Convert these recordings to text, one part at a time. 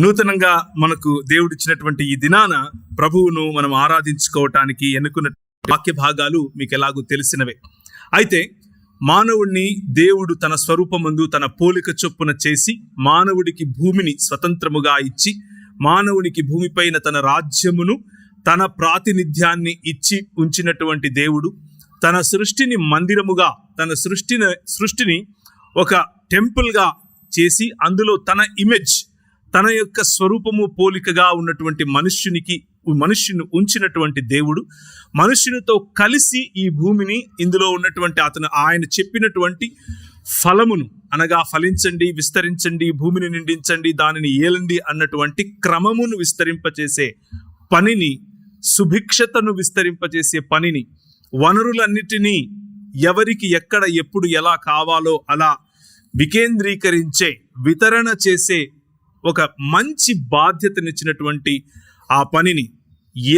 నూతనంగా మనకు దేవుడిచ్చినటువంటి ఈ దినాన ప్రభువును మనం ఆరాధించుకోవటానికి ఎన్నుకున్న వాక్య భాగాలు మీకు ఎలాగూ తెలిసినవే. అయితే మానవుడిని దేవుడు తన స్వరూపమందు తన పోలిక చొప్పున చేసి మానవుడికి భూమిని స్వతంత్రముగా ఇచ్చి మానవునికి భూమిపైన తన రాజ్యమును తన ప్రాతినిధ్యాన్ని ఇచ్చి ఉంచినటువంటి దేవుడు తన సృష్టిని మందిరముగా తన సృష్టిని ఒక టెంపుల్గా చేసి అందులో తన ఇమేజ్ తన యొక్క స్వరూపము పోలికగా ఉన్నటువంటి మనుష్యుని ఉంచినటువంటి దేవుడు మనుష్యునితో కలిసి ఈ భూమిని ఇందులో ఉన్నటువంటి ఆయన చెప్పినటువంటి ఫలమును అనగా ఫలించండి, విస్తరించండి, భూమిని నిండించండి, దానిని ఏలండి అన్నటువంటి క్రమమును విస్తరింపచేసే పనిని, సుభిక్షతను విస్తరింపచేసే పనిని, వనరులన్నిటినీ ఎవరికి ఎక్కడ ఎప్పుడు ఎలా కావాలో అలా వికేంద్రీకరించే వితరణ చేసే ఒక మంచి బాధ్యతనిచ్చినటువంటి ఆ పనిని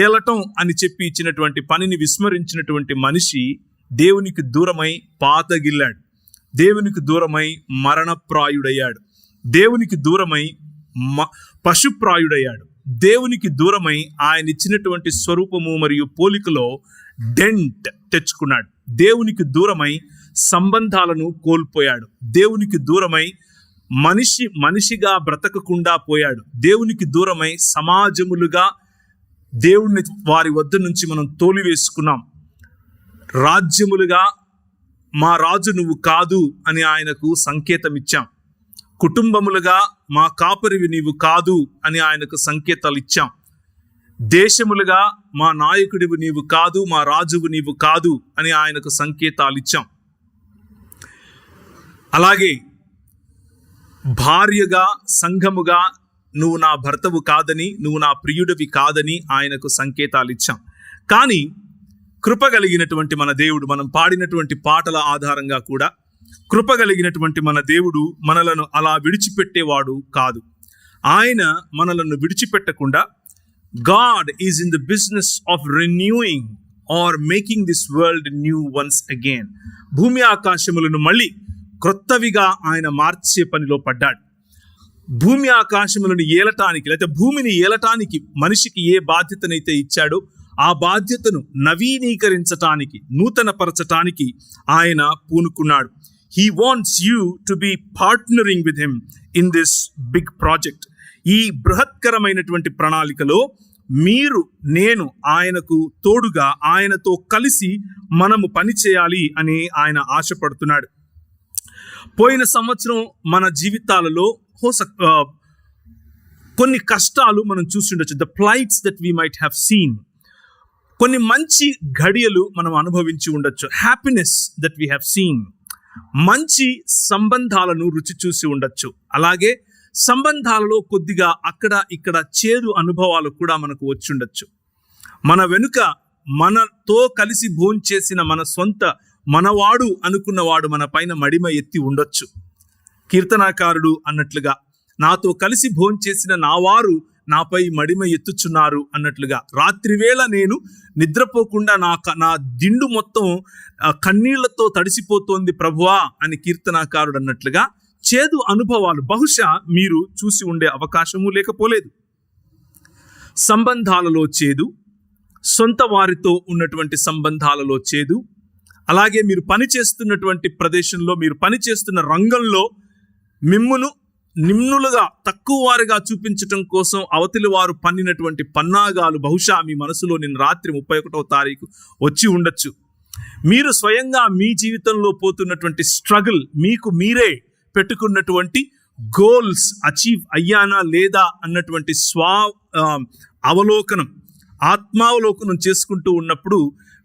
ఏలటం అని చెప్పి ఇచ్చినటువంటి పనిని విస్మరించినటువంటి మనిషి దేవునికి దూరమై పాతగిల్లాడు, దేవునికి దూరమై మరణప్రాయుడయ్యాడు, దేవునికి దూరమై పశుప్రాయుడయ్యాడు, దేవునికి దూరమై ఆయన ఇచ్చినటువంటి స్వరూపము మరియు పోలికలో డెంట్ తెచ్చుకున్నాడు, దేవునికి దూరమై సంబంధాలను కోల్పోయాడు, దేవునికి దూరమై మనిషిగా బ్రతకకుండా పోయాడు, దేవునికి దూరమై సమాజములుగా దేవుణ్ణి వారి వద్ద నుంచి మనం తోలివేసుకున్నాం, రాజ్యములుగా మా రాజు నువ్వు కాదు అని ఆయనకు సంకేతం ఇచ్చాం, కుటుంబములుగా మా కాపరివి నీవు కాదు అని ఆయనకు సంకేతాలు ఇచ్చాం, దేశములుగా మా నాయకుడివి నీవు కాదు, మా రాజువు నీవు కాదు అని ఆయనకు సంకేతాలు ఇచ్చాం. అలాగే భార్యగా సంఘముగా నువ్వు నా భర్తవు కాదని, నువ్వు నా ప్రియుడివి కాదని ఆయనకు సంకేతాలు ఇచ్చాం. కానీ కృప కలిగినటువంటి మన దేవుడు, మనం పాడినటువంటి పాటల ఆధారంగా కూడా కృప కలిగినటువంటి మన దేవుడు మనలను అలా విడిచిపెట్టేవాడు కాదు. ఆయన మనలను విడిచిపెట్టకుండా God is in the business of renewing or making this world new once again. భూమి ఆకాశములను మళ్ళీ క్రొత్తవిగా ఆయన మార్చే పనిలో పడ్డాడు. భూమి ఆకాశములను ఏలటానికి లేకపోతే భూమిని ఏలటానికి మనిషికి ఏ బాధ్యతనైతే ఇచ్చాడో ఆ బాధ్యతను నవీనీకరించటానికి, నూతనపరచటానికి ఆయన పూనుకున్నాడు. He wants you to be partnering with him in this big project. ఈ బృహత్కరమైనటువంటి ప్రణాళికలో నేను ఆయనకు తోడుగా ఆయనతో కలిసి మనము పని చేయాలి అని ఆయన ఆశపడుతున్నాడు. పోయిన సంవత్సరం మన జీవితాలలో కొన్ని కష్టాలు మనం చూసిండొచ్చు. The plights that we might have seen. కొన్ని మంచి ఘడియలు మనం అనుభవించి ఉండొచ్చు. Happiness that we have seen. మంచి సంబంధాలను రుచి చూసి ఉండొచ్చు. అలాగే సంబంధాలలో కొద్దిగా అక్కడ ఇక్కడ చేదు అనుభవాలు కూడా మనకు వచ్చి ఉండొచ్చు. మన వెనుక మనతో కలిసి భోంచేసిన మన సొంత మనవాడు అనుకున్నవాడు మన పైన మడిమ ఎత్తి ఉండొచ్చు. కీర్తనాకారుడు అన్నట్లుగా నాతో కలిసి భోంచేసిన నా వారు నాపై మడిమ ఎత్తుచున్నారు అన్నట్లుగా రాత్రివేళ నేను నిద్రపోకుండా నా దిండు మొత్తం కన్నీళ్లతో తడిసిపోతోంది ప్రభువా అని కీర్తనాకారుడు అన్నట్లుగా చేదు అనుభవాలు బహుశా మీరు చూసి ఉండే అవకాశము లేకపోలేదు. సంబంధాలలో చేదు, సొంత వారితో ఉన్నటువంటి సంబంధాలలో చేదు, అలాగే మీరు పనిచేస్తున్నటువంటి ప్రదేశంలో, మీరు పనిచేస్తున్న రంగంలో మిమ్మును నిమ్నులుగా తక్కువ వారిగా చూపించటం కోసం అవతలి వారు పన్నినటువంటి పన్నాగాలు బహుశా మీ మనసులో నిన్న రాత్రి 31వ తారీఖు వచ్చి ఉండొచ్చు. మీరు స్వయంగా మీ జీవితంలో పోతున్నటువంటి స్ట్రగుల్, మీకు మీరే పెట్టుకున్నటువంటి గోల్స్ అచీవ్ అయ్యానా లేదా అన్నటువంటి ఆత్మావలోకనం చేసుకుంటూ ఉన్నప్పుడు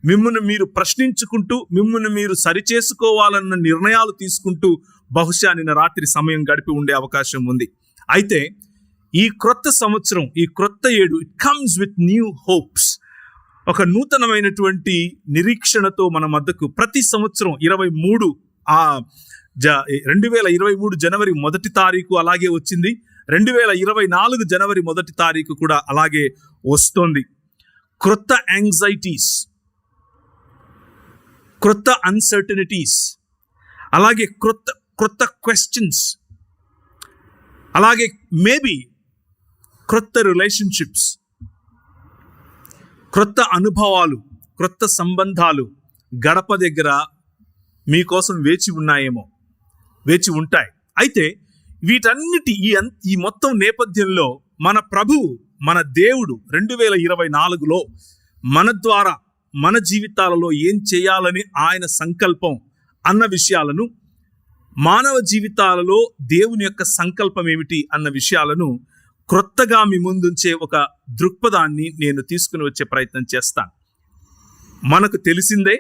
మిమ్మల్ని మీరు ప్రశ్నించుకుంటూ, మిమ్మల్ని మీరు సరిచేసుకోవాలన్న నిర్ణయాలు తీసుకుంటూ బహుశా నిన్న రాత్రి సమయం గడిపి ఉండే అవకాశం ఉంది. అయితే ఈ క్రొత్త సంవత్సరం, ఈ క్రొత్త ఏడు, it comes with new hopes. ఒక నూతనమైనటువంటి నిరీక్షణతో మన మధ్యకు ప్రతి సంవత్సరం 2023 జనవరి 1 తారీఖు అలాగే వచ్చింది. 2024 జనవరి 1 తారీఖు కూడా అలాగే వస్తోంది. క్రొత్త యాంగ్జైటీస్, క్రొత్త అన్సర్టనిటీస్, అలాగే క్రొత్త క్వశ్చన్స్, అలాగే మేబీ క్రొత్త రిలేషన్షిప్స్, క్రొత్త అనుభవాలు, క్రొత్త సంబంధాలు గడప దగ్గర మీకోసం వేచి ఉన్నాయేమో, వేచి ఉంటాయి. అయితే వీటన్నిటి ఈ మొత్తం నేపథ్యంలో మన ప్రభువు, మన దేవుడు 2024లో మన ద్వారా మన జీవితాలలో ఏం చేయాలని ఆయన సంకల్పం అన్న విషయాలను, మానవ జీవితాలలో దేవుని యొక్క సంకల్పం ఏమిటి అన్న విషయాలను క్రొత్తగా మీ ముందుంచే ఒక దృక్పథాన్ని నేను తీసుకుని వచ్చే ప్రయత్నం చేస్తాను. మనకు తెలిసిందే,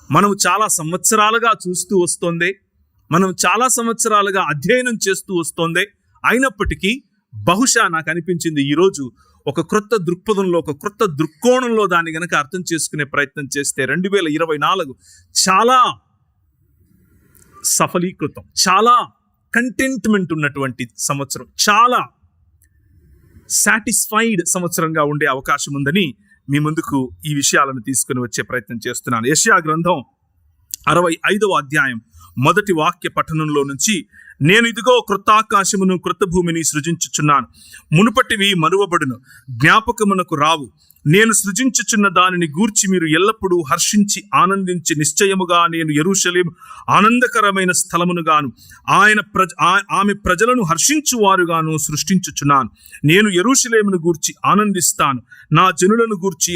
మనం చాలా సంవత్సరాలుగా చూస్తూ వస్తోంది, మనం చాలా సంవత్సరాలుగా అధ్యయనం చేస్తూ వస్తోంది. అయినప్పటికీ బహుశా నాకు అనిపించింది ఈరోజు ఒక క్రొత్త దృక్పథంలో, ఒక క్రొత్త దృక్కోణంలో దాన్ని గనక అర్థం చేసుకునే ప్రయత్నం చేస్తే 2024 చాలా సఫలీకృతం, చాలా కంటెంట్మెంట్ ఉన్నటువంటి సంవత్సరం, చాలా సాటిస్ఫైడ్ సంవత్సరంగా ఉండే అవకాశం ఉందని మీ ముందుకు ఈ విషయాలను తీసుకుని వచ్చే ప్రయత్నం చేస్తున్నాను. యెషయా గ్రంథం 65వ అధ్యాయం మొదటి వాక్య పఠనంలో నుంచి, నేను ఇదిగో క్రొత్త ఆకాశమును క్రొత్త భూమిని సృజించుచున్నాను, మునుపటివి మరువబడును, జ్ఞాపకమునకు రావు. నేను సృజించుచున్న దానిని గూర్చి మీరు ఎల్లప్పుడూ హర్షించి ఆనందించి, నిశ్చయముగా నేను యెరూషలేము ఆనందకరమైన స్థలమునుగాను ఆమె ప్రజలను హర్షించువారుగాను సృష్టించుచున్నాను. నేను యెరూషలేమును గూర్చి ఆనందిస్తాను, నా జనులను గూర్చి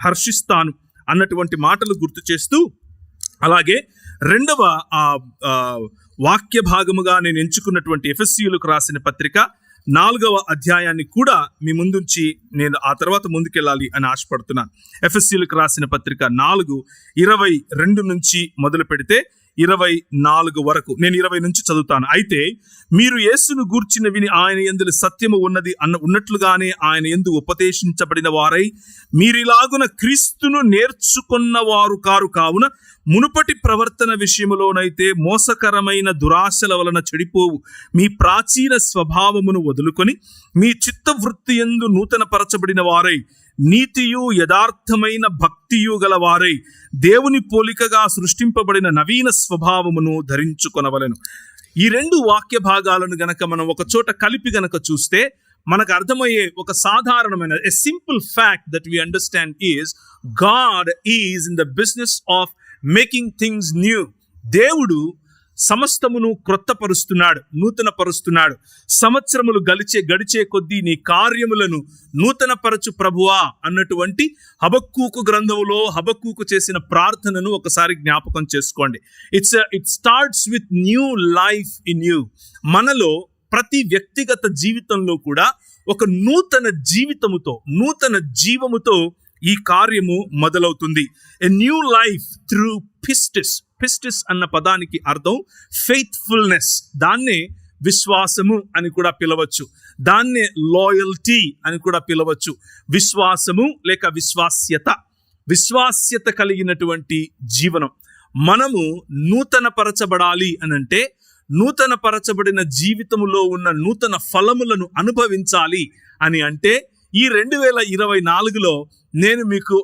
హర్షిస్తాను అన్నటువంటి మాటలు గుర్తు చేస్తూ, అలాగే రెండవ వాక్య భాగముగా నేను ఎంచుకున్నటువంటి ఎఫెసీయులకు రాసిన పత్రిక 4వ అధ్యాయాన్ని కూడా మీ ముందుంచి నేను ఆ తర్వాత ముందుకెళ్ళాలి అని ఆశపడుతున్నాను. ఎఫెసీయులకు రాసిన పత్రిక 4:22 నుంచి మొదలు పెడితే 24 వరకు, నేను 20 నుంచి చదువుతాను. అయితే మీరు యేసును గూర్చిన విని ఆయన యందు సత్యము ఉన్నట్లుగానే ఆయన యందు ఉపదేశించబడిన వారై మీరిలాగున క్రీస్తును నేర్చుకున్న వారు కారు కావున, మునుపటి ప్రవర్తన విషయములోనైతే మోసకరమైన దురాశల వలన చెడిపోవు మీ ప్రాచీన స్వభావమును వదులుకొని మీ చిత్తవృత్తి యందు నూతన పరచబడిన వారై నీతియు యథార్థమైన భక్తియు గల వారై దేవుని పోలికగా సృష్టింపబడిన నవీన స్వభావమును ధరించుకొనవలెను. ఈ రెండు వాక్య భాగాలను గనక మనం ఒక చోట కలిపి గనక చూస్తే మనకు అర్థమయ్యే ఒక సాధారణమైన a simple fact that we understand is God is in the business of making things new. దేవుడు సమస్తమును క్రొత్తపరుస్తున్నాడు, నూతన పరుస్తున్నాడు. సంవత్సరములు గడిచే కొద్దీ నీ కార్యములను నూతనపరచు ప్రభువా అన్నటువంటి హబక్కూకు గ్రంథములో హబక్కూకు చేసిన ప్రార్థనను ఒకసారి జ్ఞాపకం చేసుకోండి. It starts with new life in you. మనలో ప్రతి వ్యక్తిగత జీవితంలో కూడా ఒక నూతన జీవితముతో, నూతన జీవముతో ఈ కార్యము మొదలవుతుంది. A new life through pistis. పిస్టిస్ అన్న పదానికి అర్థం ఫెయిత్ఫుల్నెస్. దాన్నే విశ్వాసము అని కూడా పిలవచ్చు, దాన్నే లాయల్టీ అని కూడా పిలవచ్చు. విశ్వాసము లేక విశ్వాస్యత కలిగినటువంటి జీవనం. మనము నూతన పరచబడాలి అనంటే, నూతన పరచబడిన జీవితములో ఉన్న నూతన ఫలములను అనుభవించాలి అని అంటే, ఈ 2024లో నేను మీకు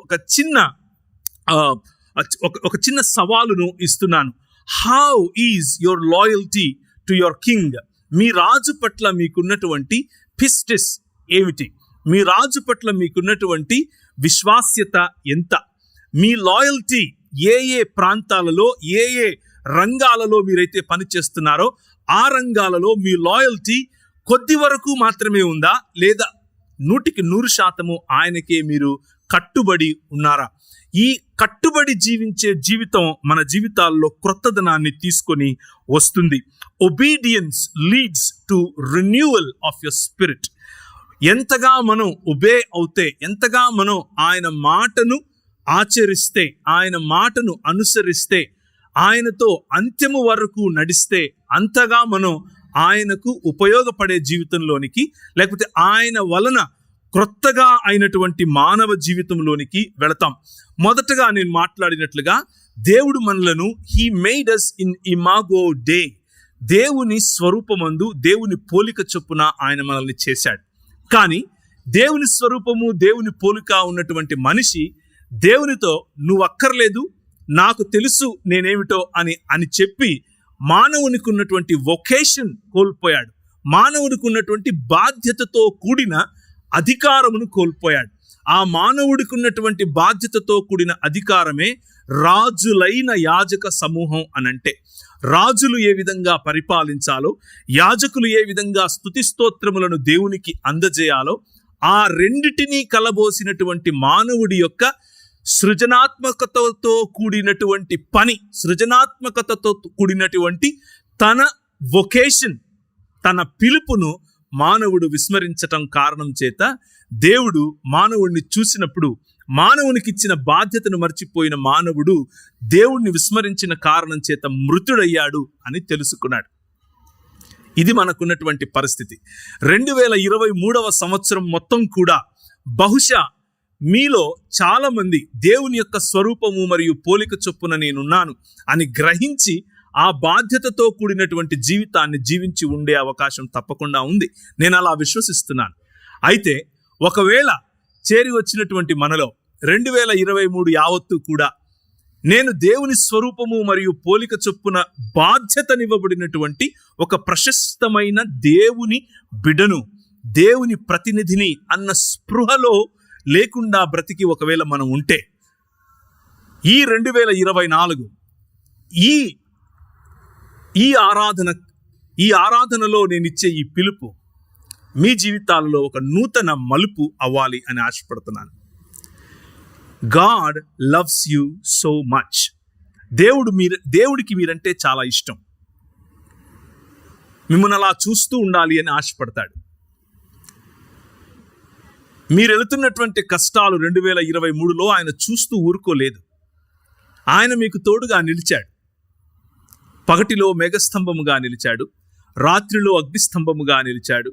ఒక చిన్న సవాలును ఇస్తున్నాను. How is your loyalty to your king? మీ రాజు పట్ల మీకున్నటువంటి పిస్టిస్ ఏమిటి? మీ రాజు పట్ల మీకున్నటువంటి విశ్వాస్యత ఎంత? మీ లాయల్టీ ఏ ప్రాంతాలలో, ఏ రంగాలలో మీరైతే పనిచేస్తున్నారో ఆ రంగాలలో మీ లాయల్టీ కొద్ది వరకు మాత్రమే ఉందా, లేదా 100% ఆయనకే మీరు కట్టుబడి ఉన్నారా? ఈ కట్టుబడి జీవించే జీవితం మన జీవితాల్లో క్రొత్తదనాన్ని తీసుకొని వస్తుంది. Obedience leads to renewal of your spirit. ఎంతగా మనం ఒబే అవుతే, ఎంతగా మనం ఆయన మాటను ఆచరిస్తే, ఆయన మాటను అనుసరిస్తే, ఆయనతో అంత్యము వరకు నడిస్తే, అంతగా మనం ఆయనకు ఉపయోగపడే జీవితంలోనికి, లేకపోతే ఆయన వలన క్రొత్తగా అయినటువంటి మానవ జీవితంలోనికి వెళతాం. మొదటగా నేను మాట్లాడినట్లుగా దేవుడు మనలను he made us in Imago day. దేవుని స్వరూపమందు, దేవుని పోలిక చొప్పున ఆయన మనల్ని చేశాడు. కానీ దేవుని స్వరూపము, దేవుని పోలిక ఉన్నటువంటి మనిషి దేవునితో నువ్వు అక్కర్లేదు, నాకు తెలుసు నేనేమిటో అని చెప్పి మానవునికి ఉన్నటువంటి వొకేషన్ కోల్పోయాడు. మానవుడికి ఉన్నటువంటి బాధ్యతతో కూడిన అధికారమును కోల్పోయాడు. ఆ మానవుడికి ఉన్నటువంటి బాధ్యతతో కూడిన అధికారమే రాజులైన యాజక సమూహం అనంటే. రాజులు ఏ విధంగా పరిపాలించాలో, యాజకులు ఏ విధంగా స్తుతి స్తోత్రములను దేవునికి అందజేయాలో, ఆ రెండిటినీ కలబోసినటువంటి మానవుడి యొక్క సృజనాత్మకతతో కూడినటువంటి పని, సృజనాత్మకతతో కూడినటువంటి తన వొకేషన్, తన పిలుపును మానవుడు విస్మరించటం కారణం చేత దేవుడు మానవుడిని చూసినప్పుడు, మానవునికి ఇచ్చిన బాధ్యతను మర్చిపోయిన మానవుడు దేవుణ్ణి విస్మరించిన కారణం చేత మృతుడయ్యాడు అని తెలుసుకున్నాడు. ఇది మనకున్నటువంటి పరిస్థితి. 2023 సంవత్సరం మొత్తం కూడా బహుశా మీలో చాలా మంది దేవుని యొక్క స్వరూపము మరియు పోలిక చొప్పున నేనున్నాను అని గ్రహించి ఆ బాధ్యతతో కూడినటువంటి జీవితాన్ని జీవించి ఉండే అవకాశం తప్పకుండా ఉంది. నేను అలా విశ్వసిస్తున్నాను. అయితే ఒకవేళ చేరి వచ్చినటువంటి మనలో 2023 యావత్తు కూడా నేను దేవుని స్వరూపము మరియు పోలిక చొప్పున బాధ్యతనివ్వబడినటువంటి ఒక ప్రశస్తమైన దేవుని బిడను, దేవుని ప్రతినిధిని అన్న స్పృహలో లేకుండా బ్రతికి ఒకవేళ మనం ఉంటే, ఈ 2024 ఈ ఆరాధనలో నేను ఇచ్చే ఈ పిలుపు మీ జీవితాలలో ఒక నూతన మలుపు అవ్వాలి అని ఆశపడుతున్నాను. God loves you so much. దేవుడికి మీరంటే చాలా ఇష్టం. మిమ్మల్ని అలా చూస్తూ ఉండాలి అని ఆశపడతాడు. మీరు వెళుతున్నటువంటి కష్టాలు 2023లో ఆయన చూస్తూ ఊరుకోలేదు. ఆయన మీకు తోడుగా నిలిచాడు. పగటిలో మేఘస్తంభముగా నిలిచాడు, రాత్రిలో అగ్నిస్తంభముగా నిలిచాడు.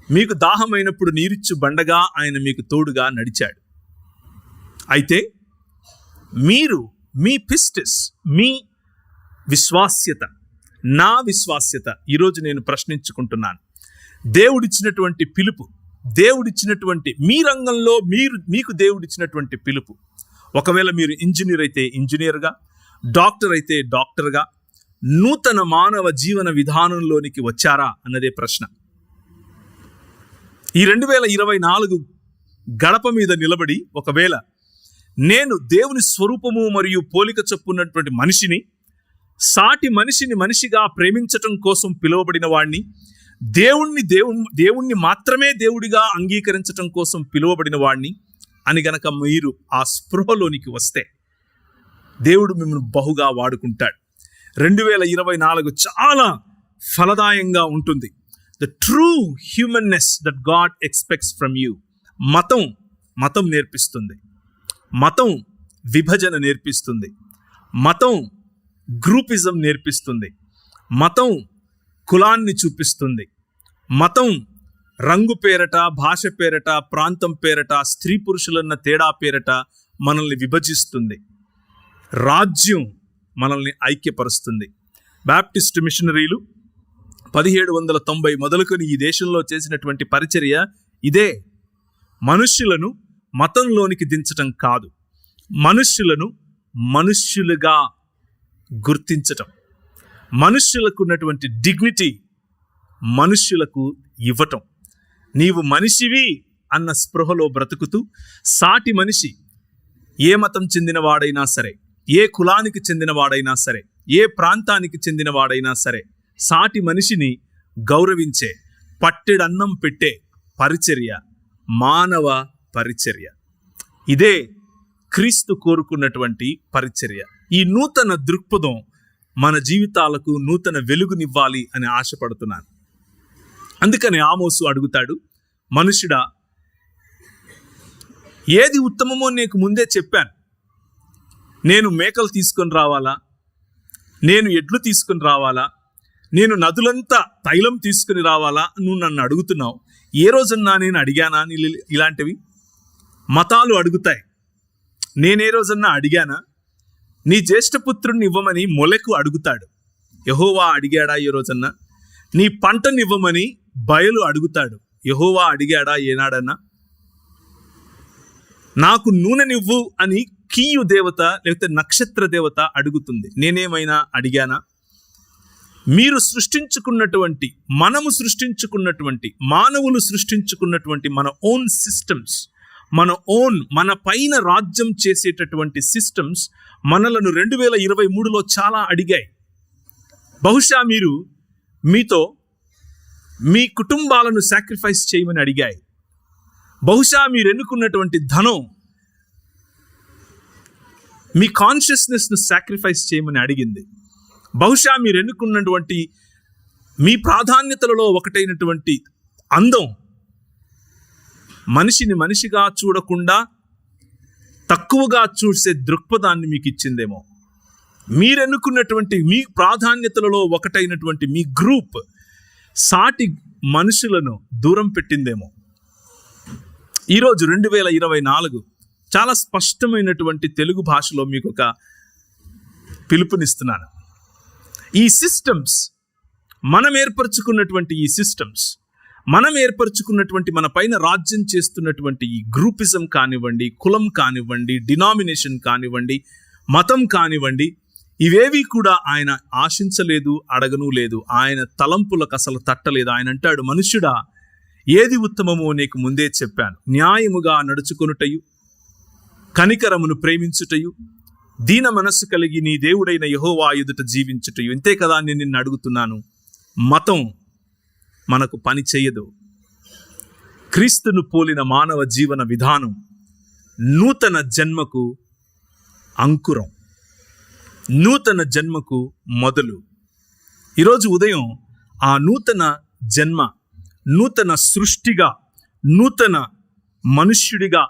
మీకు దాహమైనప్పుడు నీరిచ్చు బండగా ఆయన మీకు తోడుగా నడిచాడు. అయితే మీరు, మీ పిస్టిస్, మీ విశ్వాస్యత, నా విశ్వాస్యత ఈరోజు నేను ప్రశ్నించుకుంటున్నాను. దేవుడిచ్చినటువంటి పిలుపు, దేవుడిచ్చినటువంటి మీ రంగంలో మీకు దేవుడిచ్చినటువంటి పిలుపు, ఒకవేళ మీరు ఇంజనీర్ అయితే ఇంజనీర్గా, డాక్టర్ అయితే డాక్టర్గా, నూతన మానవ జీవన విధానంలోనికి వచ్చారా అన్నదే ప్రశ్న. ఈ 2024 గడప మీద నిలబడి ఒకవేళ నేను దేవుని స్వరూపము మరియు పోలిక చొప్పున్నటువంటి మనిషిని, సాటి మనిషిని మనిషిగా ప్రేమించటం కోసం పిలువబడిన వాడిని, దేవుణ్ణి మాత్రమే దేవుడిగా అంగీకరించటం కోసం పిలువబడిన వాడిని అని గనక మీరు ఆ స్పృహలోనికి వస్తే దేవుడు మిమ్మల్ని బహుగా వాడుకుంటాడు. 2024 చాలా ఫలదాయంగా ఉంటుంది. The true humanness that God expects from you. మతం నేర్పిస్తుంది, మతం విభజన నేర్పిస్తుంది, మతం గ్రూపిజం నేర్పిస్తుంది, మతం కులాన్ని చూపిస్తుంది, మతం రంగు పేరట, భాష పేరట, ప్రాంతం పేరట, స్త్రీ పురుషులన్న తేడా పేరట మనల్ని విభజిస్తుంది. రాజ్యం మనల్ని ఐక్యపరుస్తుంది. బాప్టిస్ట్ మిషనరీలు 1790 మొదలుకొని ఈ దేశంలో చేసినటువంటి పరిచర్య ఇదే. మనుష్యులను మతంలోనికి దించటం కాదు, మనుష్యులను మనుష్యులుగా గుర్తించటం, మనుష్యులకు ఉన్నటువంటి డిగ్నిటీ మనుష్యులకు ఇవ్వటం. నీవు మనిషివి అన్న స్పృహలో బ్రతుకుతూ సాటి మనిషి ఏ మతం చెందినవాడైనా సరే, ఏ కులానికి చెందినవాడైనా సరే, ఏ ప్రాంతానికి చెందినవాడైనా సరే, సాటి మనిషిని గౌరవించే, పట్టెడన్నం పెట్టే పరిచర్య మానవ పరిచర్య. ఇదే క్రీస్తు కోరుకున్నటువంటి పరిచర్య. ఈ నూతన దృక్పథం మన జీవితాలకు నూతన వెలుగునివ్వాలి అని ఆశపడుతున్నాను. అందుకని ఆమోసు అడుగుతాడు, మనుషుడా, ఏది ఉత్తమమో నీకు ముందే చెప్పాను. నేను మేకలు తీసుకొని రావాలా, నేను ఎడ్లు తీసుకొని రావాలా, నేను నదులంతా తైలం తీసుకుని రావాలా నువ్వు నన్ను అడుగుతున్నావు. ఏ రోజన్నా నేను అడిగానా? ఇలాంటివి మతాలు అడుగుతాయి. నేనే రోజన్నా అడిగానా? నీ జ్యేష్ఠపుత్రుడిని ఇవ్వమని మొలెకు అడుగుతాడు. యెహోవా అడిగాడా ఏ రోజన్నా? నీ పంటని ఇవ్వమని బయలు అడుగుతాడు. యెహోవా అడిగాడా ఏనాడన్నా? నాకు నూనెనివ్వు అని కీయు దేవత లేకపోతే నక్షత్ర దేవత అడుగుతుంది. నేనేమైనా అడిగానా? మీరు సృష్టించుకున్నటువంటి, మనము సృష్టించుకున్నటువంటి, మానవులు సృష్టించుకున్నటువంటి మన ఓన్ సిస్టమ్స్, మన పైన రాజ్యం చేసేటటువంటి సిస్టమ్స్ మనలను 2023లో చాలా అడిగాయి. బహుశా మీరు మీతో మీ కుటుంబాలను సాక్రిఫైస్ చేయమని అడిగాయి. బహుశా మీరు ఎన్నుకున్నటువంటి ధనం మీ కాన్షియస్నెస్ను సాక్రిఫైస్ చేయమని అడిగింది. బహుశా మీరు ఎన్నుకున్నటువంటి మీ ప్రాధాన్యతలలో ఒకటైనటువంటి అందం మనిషిని మనిషిగా చూడకుండా తక్కువగా చూసే దృక్పథాన్ని మీకు ఇచ్చిందేమో. మీరెన్నుకున్నటువంటి మీ ప్రాధాన్యతలలో ఒకటైనటువంటి మీ గ్రూప్ సాటి మనుషులను దూరం పెట్టిందేమో. ఈరోజు 2024 చాలా స్పష్టమైనటువంటి తెలుగు భాషలో మీకు ఒక పిలుపునిస్తున్నాను. ఈ సిస్టమ్స్, మనం ఏర్పరచుకున్నటువంటి ఈ సిస్టమ్స్, మనం ఏర్పరచుకున్నటువంటి మన పైన రాజ్యం చేస్తున్నటువంటి ఈ గ్రూపిజం కానివ్వండి, కులం కానివ్వండి, డినామినేషన్ కానివ్వండి, మతం కానివ్వండి, ఇవేవి కూడా ఆయన ఆశించలేదు, అడగను లేదు. ఆయన తలంపులకు అసలు తట్టలేదు. ఆయన అంటాడు, మనుష్యుడా, ఏది ఉత్తమమో నీకు ముందే చెప్పాను. న్యాయముగా నడుచుకొనుటయు, కనికరమును ప్రేమించుటయు, దీన మనస్సు కలిగి నీ దేవుడైన యెహోవా ఎదుట జీవించుటయు. ఇంతే కదా నేను నిన్ను అడుగుతున్నాను. మతం మనకు పని చేయదు. క్రీస్తును పోలిన మానవ జీవన విధానం నూతన జన్మకు అంకురం, నూతన జన్మకు మొదలు. ఈరోజు ఉదయం ఆ నూతన జన్మ, నూతన సృష్టిగా, నూతన మనుష్యుడిగా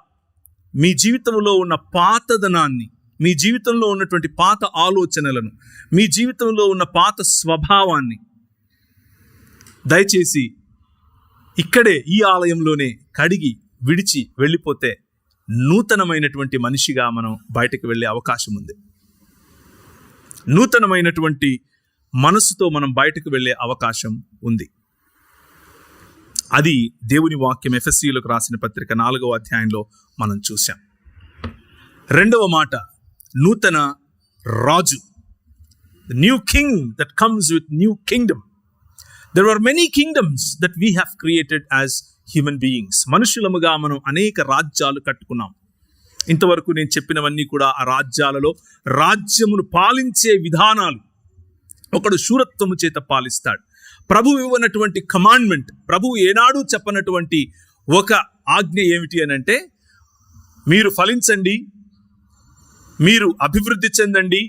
మీ జీవితంలో ఉన్న పాతదనాన్ని, మీ జీవితంలో ఉన్నటువంటి పాత ఆలోచనలను, మీ జీవితంలో ఉన్న పాత స్వభావాన్ని దయచేసి ఇక్కడే ఈ ఆలయంలోనే కడిగి విడిచి వెళ్ళిపోతే నూతనమైనటువంటి మనిషిగా మనం బయటకు వెళ్ళే అవకాశం ఉంది. నూతనమైనటువంటి మనసుతో మనం బయటకు వెళ్ళే అవకాశం ఉంది. అది దేవుని వాక్యం ఎఫెసీయులకు రాసిన పత్రిక 4వ అధ్యాయంలో మనం చూసాం. రెండవ మాట, నూతన రాజు, new king that comes with new kingdom. There are many kingdoms that we have created as human beings. మనుషులముగా మనం అనేక రాజ్యాలు కట్టుకున్నాం. ఇంతవరకు నేను చెప్పినవన్నీ కూడా ఆ రాజ్యాలలో రాజ్యమును పాలించే విధానాలు. ఒకడు శూరత్వము చేత పాలిస్తాడు. ప్రభువు ఇవ్వనటువంటి కమాండ్మెంట్, ప్రభువు ఏనాడు చెప్పనటువంటి ఒక ఆజ్ఞ ఏమిటి అని అంటే, మీరు ఫలించండి, మీరు అభివృద్ధి చెందండి,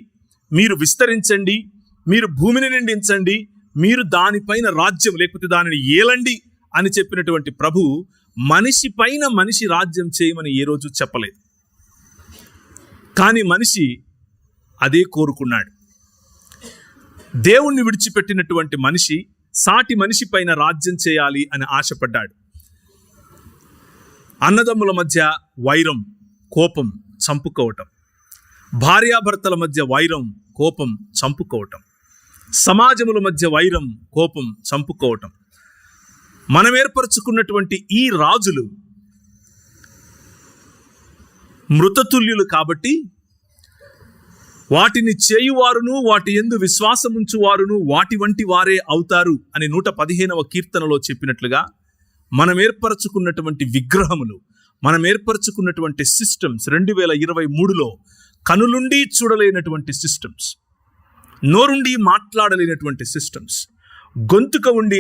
మీరు విస్తరించండి, మీరు భూమిని నిండించండి, మీరు దానిపైన రాజ్యం లేకపోతే దానిని ఏలండి అని చెప్పినటువంటి ప్రభువు మనిషి పైన మనిషి రాజ్యం చేయమని ఏ రోజు చెప్పలేదు. కానీ మనిషి అదే కోరుకున్నాడు. దేవుణ్ణి విడిచిపెట్టినటువంటి మనిషి సాటి మనిషి పైన రాజ్యం చేయాలి అని ఆశపడ్డాడు. అన్నదమ్ముల మధ్య వైరం, కోపం, చంపుకోవటం. భార్యాభర్తల మధ్య వైరం, కోపం, చంపుకోవటం. సమాజముల మధ్య వైరం, కోపం, చంపుకోవటం. మనం ఏర్పరచుకున్నటువంటి ఈ రాజులు మృతతుల్యులు కాబట్టి వాటిని చేయువారును వాటి యందు విశ్వాసముంచువారును వాటి వంటి వారే అవుతారు అని 115వ కీర్తనలో చెప్పినట్లుగా మనం ఏర్పరచుకున్నటువంటి విగ్రహములు, మనం ఏర్పరచుకున్నటువంటి సిస్టమ్స్ 2023లో కనులుండి చూడలేనటువంటి సిస్టమ్స్, నోరుండి మాట్లాడలేనటువంటి సిస్టమ్స్, గొంతుక ఉండి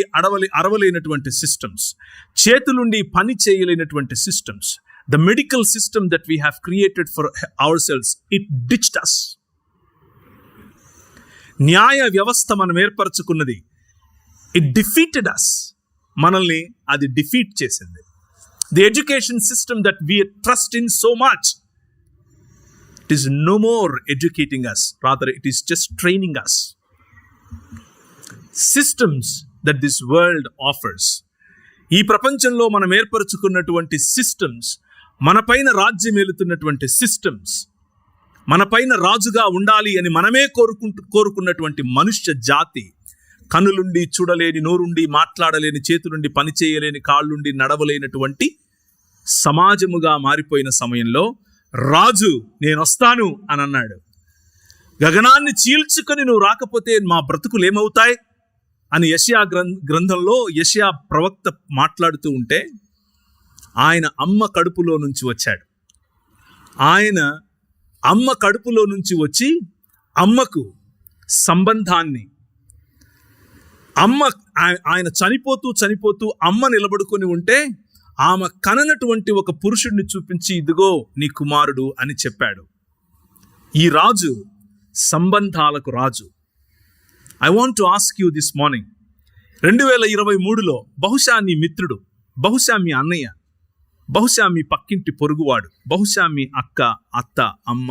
అరవలేనటువంటి సిస్టమ్స్, చేతులుండి పని చేయలేనటువంటి systems. The medical system that we have created for ourselves, it ditched us. న్యాయ వ్యవస్థ మనం ఏర్పరచుకున్నది, it defeated us. మనల్ని అది డిఫీట్ చేసింది. The education system that we trust in so much, it is no more educating us, rather it is just training us. Systems that this world offers, ఈ ప్రపంచంలో మనం ఏర్పరచుకున్నటువంటి systems, మన పైన రాజ్యం ఏలుతున్నటువంటి systems, మన పైన రాజుగా ఉండాలి అని మనమే కోరుకున్నటువంటి మనుష్య జాతి, కనులుండి చూడలేని, నోరుండి మాట్లాడలేని, చేతులుండి పని చేయలేని, కాళ్ళుండి నడవలేనటువంటి సమాజముగా మారిపోయిన సమయంలో రాజు నేను వస్తాను అని అన్నాడు. గగనాన్ని చీల్చుకొని నువ్వు రాకపోతే మా బ్రతుకులు ఏమవుతాయి అని యెషయా గ్రంథంలో యెషయా ప్రవక్త మాట్లాడుతూ ఉంటే ఆయన అమ్మ కడుపులో నుంచి వచ్చాడు. ఆయన అమ్మ కడుపులో నుంచి వచ్చి అమ్మకు సంబంధాన్ని, ఆయన చనిపోతూ అమ్మ నిలబడుకొని ఉంటే ఆమె కననటువంటి ఒక పురుషుడిని చూపించి ఇదిగో నీ కుమారుడు అని చెప్పాడు. ఈ రాజు సంబంధాలకు రాజు. I want to ask you this morning, 2023లో బహుశా నీ మిత్రుడు, బహుశా మీ అన్నయ్య, బహుశా మీ పక్కింటి పొరుగువాడు, బహుశా మీ అక్క, అత్త, అమ్మ,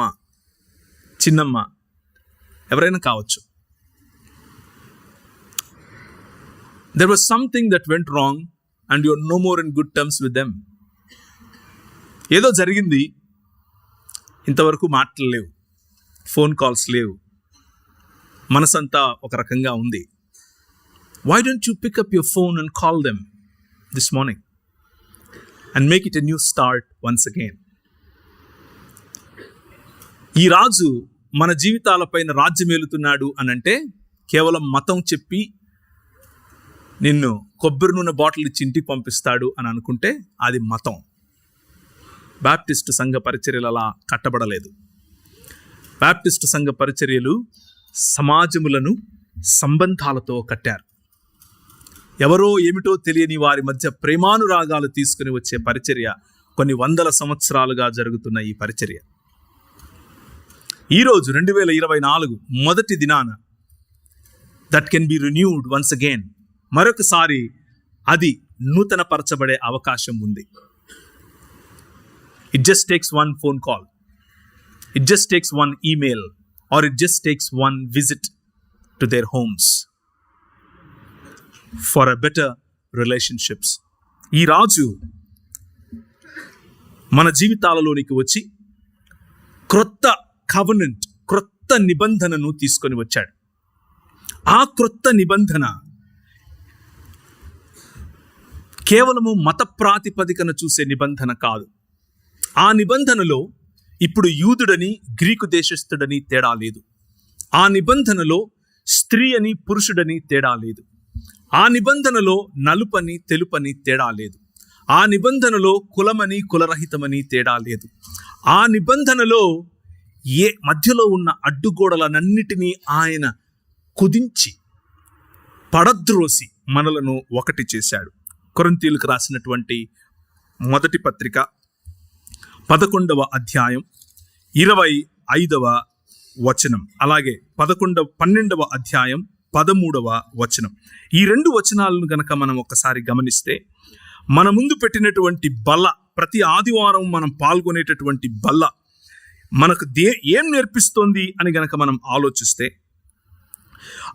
చిన్నమ్మ, ఎవరైనా కావచ్చు. There was something that went wrong and you're no more in good terms with them. ఏదో జరిగింది, ఇంతవరకు మాటలు లేవు, ఫోన్ కాల్స్ లేవు, మనసంతా ఒక రకంగా ఉంది. Why don't you pick up your phone and call them this morning and make it a new start once again? ఈ రాజు మన జీవితాలపైన రాజ్యమేలుతున్నాడు అనంటే కేవలం మతం చెప్పి నిన్ను కొబ్బరి నూనె బాటిల్ ఇచ్చి ఇంటికి పంపిస్తాడు అని అనుకుంటే అది మతం. బాప్టిస్టు సంఘ పరిచర్యలు అలా కట్టబడలేదు. బాప్టిస్టు సంఘ పరిచర్యలు సమాజములను సంబంధాలతో కట్టారు. ఎవరో ఏమిటో తెలియని వారి మధ్య ప్రేమానురాగాలు తీసుకుని వచ్చే పరిచర్య కొన్ని వందల సంవత్సరాలుగా జరుగుతున్న ఈ పరిచర్య ఈరోజు 2024 మొదటి దినాన that can be renewed once again, మరొకసారి అది నూతన పరచబడే అవకాశం ఉంది. It just takes one phone call, it just takes one email, or it just takes one visit to their homes for a better relationships. ఈ రాజు మన జీవితాలలోనికి వచ్చి క్రొత్త కవెనెంట్, క్రొత్త నిబంధనను తీసుకొని వచ్చాడు. ఆ క్రొత్త నిబంధన కేవలము మత ప్రాతిపదికన చూసే నిబంధన కాదు. ఆ నిబంధనలో ఇప్పుడు యూదుడని గ్రీకు దేశస్థుడని తేడా లేదు. ఆ నిబంధనలో స్త్రీ అని పురుషుడని తేడా లేదు. ఆ నిబంధనలో నలుపని తెలుపని తేడా లేదు. ఆ నిబంధనలో కులమని కులరహితమని తేడా లేదు. ఆ నిబంధనలో మధ్యలో ఉన్న అడ్డుగోడలనన్నిటినీ ఆయన కుదించి పడద్రోసి మనలను ఒకటి చేశాడు. కొరింథీయులకు రాసినటువంటి మొదటి పత్రిక 11వ అధ్యాయం 25వ వచనం, అలాగే 12వ అధ్యాయం 13వ వచనం. ఈ రెండు వచనాలను గనక మనం ఒకసారి గమనిస్తే మన ముందు పెట్టినటువంటి బల్ల, ప్రతి ఆదివారం మనం పాల్గొనేటటువంటి బల్ల మనకు ఏం నేర్పిస్తోంది అని గనక మనం ఆలోచిస్తే,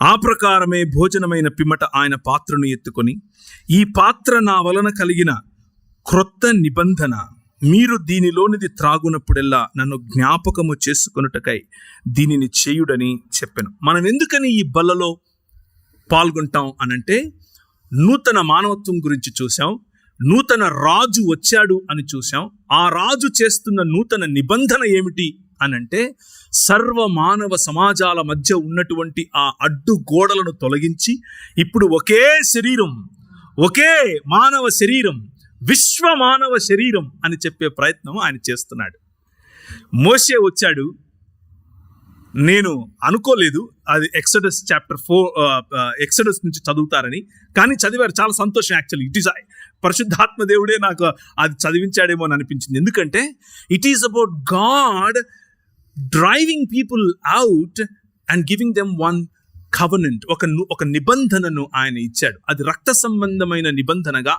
ఆ ప్రకారమే భోజనమైన పిమ్మట ఆయన పాత్రను ఎత్తుకొని, ఈ పాత్ర నా వలన కలిగిన క్రొత్త నిబంధన, మీరు దీనిలోనిది త్రాగునప్పుడెల్లా నన్ను జ్ఞాపకము చేసుకొనుటకై దీనిని చేయుడని చెప్పాను. మనం ఎందుకని ఈ బల్లలో పాల్గొంటాం అనంటే, నూతన మానవత్వం గురించి చూసాం, నూతన రాజు వచ్చాడు అని చూసాం. ఆ రాజు చేస్తున్న నూతన నిబంధన ఏమిటి అనంటే, సర్వ మానవ సమాజాల మధ్య ఉన్నటువంటి ఆ అడ్డు గోడలను తొలగించి ఇప్పుడు ఒకే శరీరం, ఒకే మానవ శరీరం, విశ్వ మానవ శరీరం అని చెప్పే ప్రయత్నం ఆయన చేస్తున్నాడు. మోషే వచ్చాడు, నేను అనుకోలేదు అది ఎక్సడస్ చాప్టర్ 4 ఎక్సడస్ నుంచి చదువుతారని, కానీ చదివారు. చాలా సంతోషం. యాక్చువల్లీ ఇట్ ఈస్ పరిశుద్ధాత్మ దేవుడే నాకు అది చదివించాడేమో అని అనిపించింది. ఎందుకంటే it is about God driving people out and giving them one covenant, ఒక నిబంధనను ఆయన ఇచ్చాడు. అది రక్త సంబంధమైన నిబంధనగా,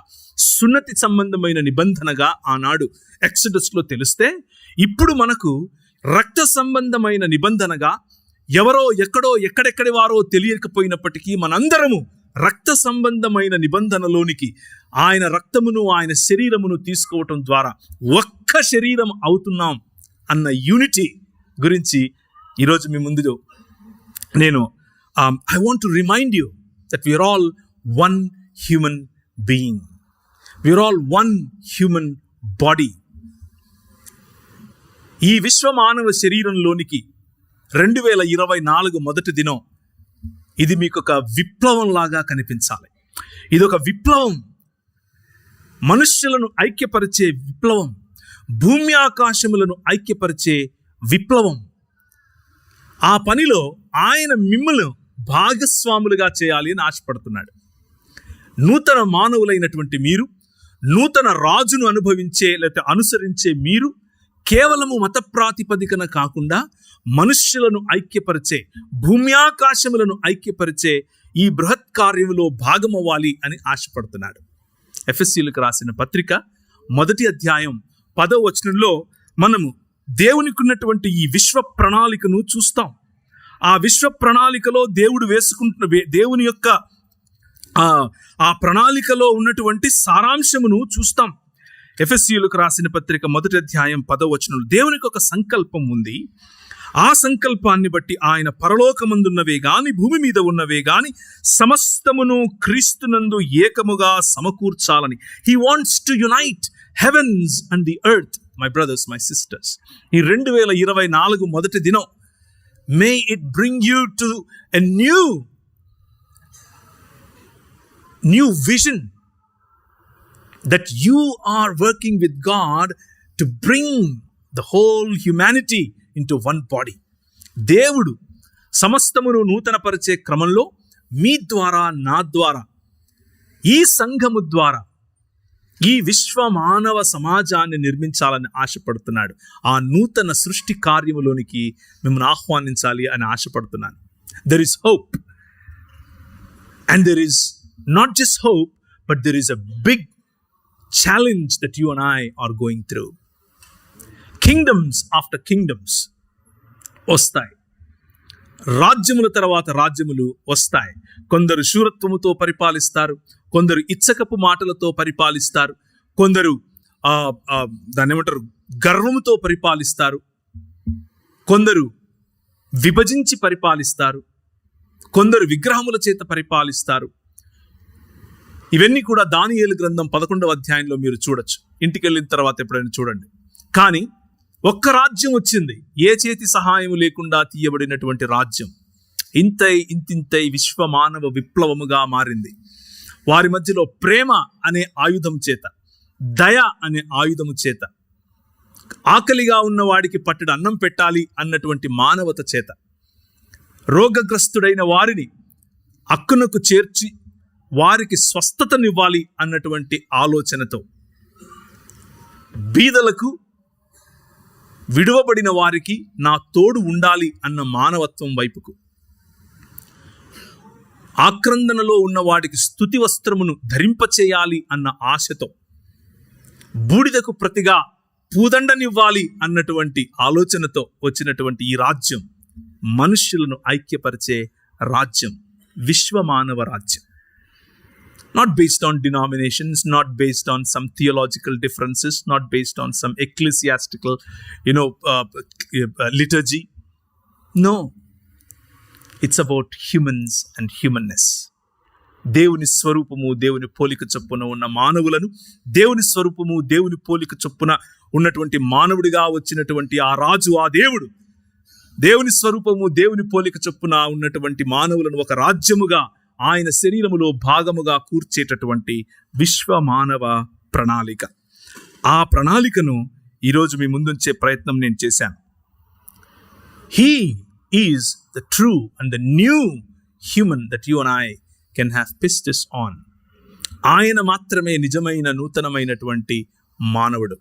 సున్నతి సంబంధమైన నిబంధనగా ఆనాడు ఎక్సడస్లో తెలిస్తే, ఇప్పుడు మనకు రక్త సంబంధమైన నిబంధనగా, ఎవరో ఎక్కడో ఎక్కడెక్కడి వారో తెలియకపోయినప్పటికీ మనందరము రక్త సంబంధమైన నిబంధనలోనికి ఆయన రక్తమును ఆయన శరీరమును తీసుకోవటం ద్వారా ఒక్క శరీరం అవుతున్నాం అన్న యూనిటీ గురించి ఈరోజు మీ ముందు నేను I want to remind you that we are all one human being, we are all one human body. ఈ విశ్వ మానవ శరీరంలోనికి 2024 మొదటి దినం ఇది మీకు ఒక విప్లవం లాగా కనిపించాలి. ఇది ఒక విప్లవం, మనుష్యులను ఐక్యపరిచే విప్లవం, భూమి ఆకాశములను ఐక్యపరిచే విప్లవం. ఆ పనిలో ఆయన మిమ్మల్ని భాగస్వాములుగా చేయాలి అని ఆశపడుతున్నాడు. నూతన మానవులైనటువంటి మీరు, నూతన రాజును అనుభవించే లేకపోతే అనుసరించే మీరు కేవలము మత ప్రాతిపదికన కాకుండా మనుష్యులను ఐక్యపరిచే, భూమ్యాకాశములను ఐక్యపరిచే ఈ బృహత్ కార్యములో భాగమవ్వాలి అని ఆశపడుతున్నాడు. ఎఫెసీయులకు రాసిన పత్రిక 1వ అధ్యాయం 10వ వచనంలో మనము దేవునికి ఉన్నటువంటి ఈ విశ్వ ప్రణాళికను చూస్తాం. ఆ విశ్వ ప్రణాళికలో దేవుడు వేసుకుంటున్న దేవుని యొక్క ఆ ప్రణాళికలో ఉన్నటువంటి సారాంశమును చూస్తాం. ఎఫెసీయులకు రాసిన పత్రిక 1వ అధ్యాయం 10వ వచనంలో దేవునికి ఒక సంకల్పం ఉంది. ఆ సంకల్పాన్ని బట్టి ఆయన పరలోకమందున్నవే గాని భూమి మీద ఉన్నవే గాని సమస్తమును క్రీస్తునందు ఏకముగా సమకూర్చాలని. He wants to unite heavens and the earth. My brothers, my sisters, ఈ 2024 మొదటి దినం, may it bring you to a new vision that you are working with God to bring the whole humanity into one body. దేవుడు సమస్తమును నూతనపరిచే క్రమంలో మీ ద్వారా, నా ద్వారా, ఈ సంఘము ద్వారా ఈ విశ్వ మానవ సమాజాన్ని నిర్మించాలని ఆశపడుతున్నాడు. ఆ నూతన సృష్టి కార్యములోనికి మిమ్మల్ని ఆహ్వానించాలి అని ఆశపడుతున్నాను. There is hope, and there is not just hope, but there is a big challenge that you and I are going through. Kingdoms after kingdoms వస్తాయి, రాజ్యముల తర్వాత రాజ్యములు వస్తాయి. కొందరు శూరత్వముతో పరిపాలిస్తారు, కొందరు ఇచ్చకపు మాటలతో పరిపాలిస్తారు, కొందరు దాన్ని ఏమంటారు గర్వముతో పరిపాలిస్తారు, కొందరు విభజించి పరిపాలిస్తారు, కొందరు విగ్రహముల చేత పరిపాలిస్తారు. ఇవన్నీ కూడా దానియేలు గ్రంథం 11వ అధ్యాయంలో మీరు చూడొచ్చు. ఇంటికి వెళ్ళిన తర్వాత ఎప్పుడైనా చూడండి. కానీ ఒక్క రాజ్యం వచ్చింది, ఏ చేతి సహాయం లేకుండా తీయబడినటువంటి రాజ్యం. ఇంతింతై విశ్వ మానవ విప్లవముగా మారింది. వారి మధ్యలో ప్రేమ అనే ఆయుధం చేత, దయ అనే ఆయుధము చేత, ఆకలిగా ఉన్న వాడికి పట్టెడు అన్నం పెట్టాలి అన్నటువంటి మానవత చేత, రోగగ్రస్తుడైన వారిని అక్కునకు చేర్చి వారికి స్వస్థతనివ్వాలి అన్నటువంటి ఆలోచనతో, బీదలకు, విడువబడిన వారికి నా తోడు ఉండాలి అన్న మానవత్వం వైపుకు, ఆక్రందనలో ఉన్న వాడికి స్తుతి వస్త్రమును ధరింపచేయాలి అన్న ఆశతో, బూడిదకు ప్రతిగా పూదండనివ్వాలి అన్నటువంటి ఆలోచనతో వచ్చినటువంటి ఈ రాజ్యం మనుష్యులను ఐక్యపరిచే రాజ్యం, విశ్వమానవ రాజ్యం. Not based on denominations, not based on some theological differences, not based on some ecclesiastical, liturgy. No, it's about humans and humanness. దేవుని స్వరూపము, దేవుని పోలిక చొప్పున ఉన్న మానవులను, దేవుని స్వరూపము, దేవుని పోలిక చొప్పున ఉన్నటువంటి మానవుడిగా వచ్చినటువంటి ఆ రాజు, ఆ దేవుడు, దేవుని స్వరూపము, దేవుని పోలిక చొప్పున ఉన్నటువంటి మానవులను ఒక రాజ్యముగా, ఆయన శరీరములో భాగముగా కూర్చేటటువంటి విశ్వ మానవ ప్రణాళిక. ఆ ప్రణాళికను ఈరోజు మీ ముందుంచే ప్రయత్నం నేను చేశాను. He is the true and the new human that you and I can have pistis on. ఆయన మాత్రమే నిజమైన నూతనమైనటువంటి మానవుడు.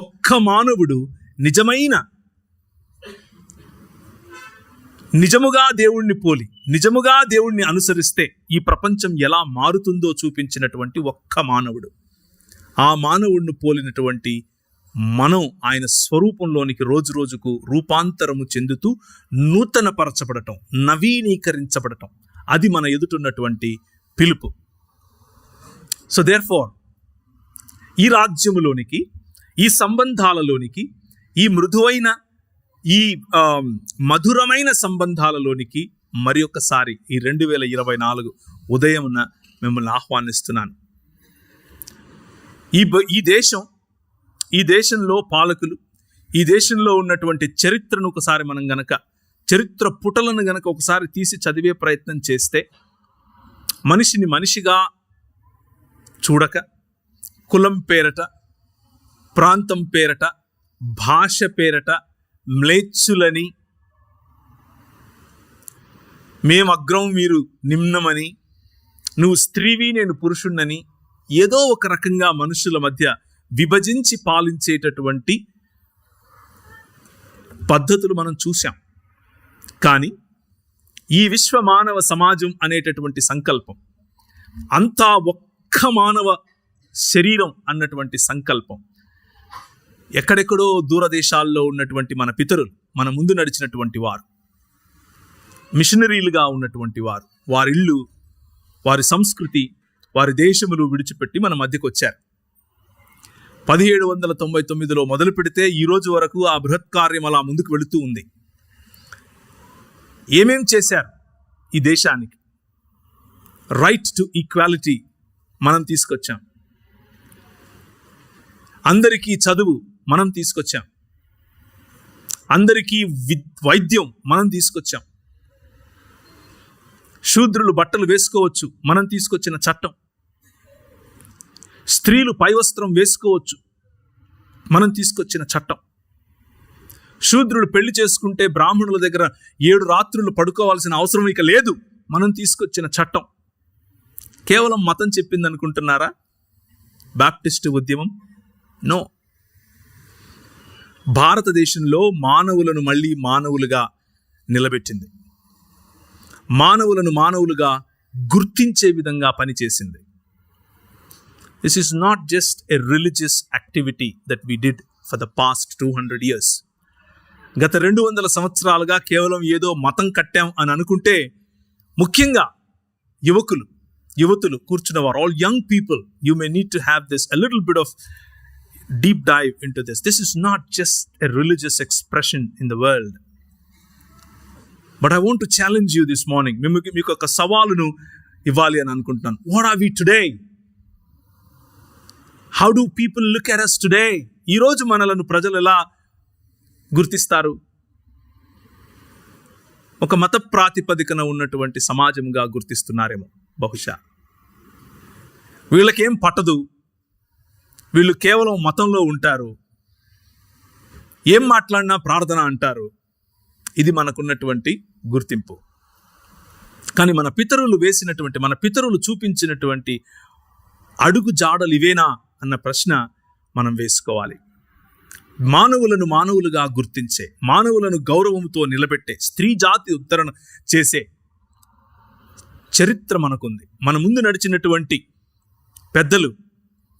ఒక్క మానవుడు నిజముగా దేవుణ్ణి పోలి, నిజముగా దేవుణ్ణి అనుసరిస్తే ఈ ప్రపంచం ఎలా మారుతుందో చూపించినటువంటి ఒక్క మానవుడు. ఆ మానవుడిని పోలినటువంటి మనం ఆయన స్వరూపంలోనికి రోజు రోజుకు రూపాంతరము చెందుతూ నూతన పరచబడటం, నవీనీకరించబడటం, అది మన ఎదుటున్నటువంటి పిలుపు. సో దేర్ఫోర్ ఈ రాజ్యములోనికి, ఈ సంబంధాలలోనికి, ఈ మృదువైన, ఈ మధురమైన సంబంధాలలోనికి మరి ఒక్కసారి ఈ 2024 ఉదయమున మిమ్మల్ని ఆహ్వానిస్తున్నాను. ఈ దేశంలో పాలకులు, ఈ దేశంలో ఉన్నటువంటి చరిత్రను ఒకసారి మనం గనక చరిత్ర పుటలను గనక ఒకసారి తీసి చదివే ప్రయత్నం చేస్తే మనిషిని మనిషిగా చూడక కులం పేరట, ప్రాంతం పేరట, భాష పేరట మ్లేచ్చులని, మేము అగ్రం మీరు నిమ్నమని, నువ్వు స్త్రీవి నేను పురుషుణ్ణని ఏదో ఒక రకంగా మనుషుల మధ్య విభజించి పాలించేటటువంటి పద్ధతులు మనం చూసాం. కానీ ఈ విశ్వ మానవ సమాజం అనేటటువంటి సంకల్పం, అంతా ఒక్క మానవ శరీరం అన్నటువంటి సంకల్పం ఎక్కడెక్కడో దూరదేశాల్లో ఉన్నటువంటి మన పితరులు, మన ముందు నడిచినటువంటి వారు, మిషనరీలుగా ఉన్నటువంటి వారు, వారి ఇల్లు, వారి సంస్కృతి, వారి దేశములు విడిచిపెట్టి మన మధ్యకు వచ్చారు. 1799లో మొదలు పెడితే ఈ రోజు వరకు ఆ బృహత్ కార్యం అలా ముందుకు వెళుతూ ఉంది. ఏమేం చేశారు ఈ దేశానికి? రైట్ టు ఈక్వాలిటీ మనం తీసుకొచ్చాం. అందరికీ చదువు మనం తీసుకొచ్చాం. అందరికీ వైద్యం మనం తీసుకొచ్చాం. శూద్రులు బట్టలు వేసుకోవచ్చు మనం తీసుకొచ్చిన చట్టం. స్త్రీలు పైవస్త్రం వేసుకోవచ్చు మనం తీసుకొచ్చిన చట్టం. శూద్రులు పెళ్లి చేసుకుంటే బ్రాహ్మణుల దగ్గర 7 రాత్రులు పడుకోవాల్సిన అవసరం ఇక లేదు మనం తీసుకొచ్చిన చట్టం. కేవలం మతం చెప్పింది అనుకుంటున్నారా బాప్టిస్ట్ ఉద్యమం? నో. భారతదేశంలో మానవులను మళ్ళీ మానవులుగా నిలబెట్టింది. మానవులను మానవులుగా గుర్తించే విధంగా పనిచేసింది. This is not just a religious activity that we did for the past 200 years. గత 200 సంవత్సరాలుగా కేవలం ఏదో మతం కట్టాం అని అనుకుంటే, ముఖ్యంగా యువతులు కూర్చున్నవారు, all young people, you may need to have this a little bit of deep dive into this. This is not just a religious expression in the world. But I want to challenge you this morning. మీకు ఒక సవాలును ఇవ్వాలి అని అనుకుంటున్నాను. What are we today? How do people look at us today? ఈరోజు మనలను ప్రజలు ఎలా గుర్తిస్తారు? ఒక మత ప్రాతిపదికన ఉన్నటువంటి సమాజంగా గుర్తిస్తున్నారేమో బహుశా. వీళ్ళకేం పట్టదు, వీళ్ళు కేవలం మతంలో ఉంటారు, ఏం మాట్లాడినా ప్రార్థన అంటారు. ఇది మనకున్నటువంటి గుర్తింపు. కానీ మన పితరులు చూపించినటువంటి అడుగు జాడలు ఇవేనా అన్న ప్రశ్న మనం వేసుకోవాలి. మానవులను మానవులుగా గుర్తించే, మానవులను గౌరవంతో నిలబెట్టే, స్త్రీ జాతి ఉద్ధరణ చేసే చరిత్ర మనకుంది. మన ముందు నడిచినటువంటి పెద్దలు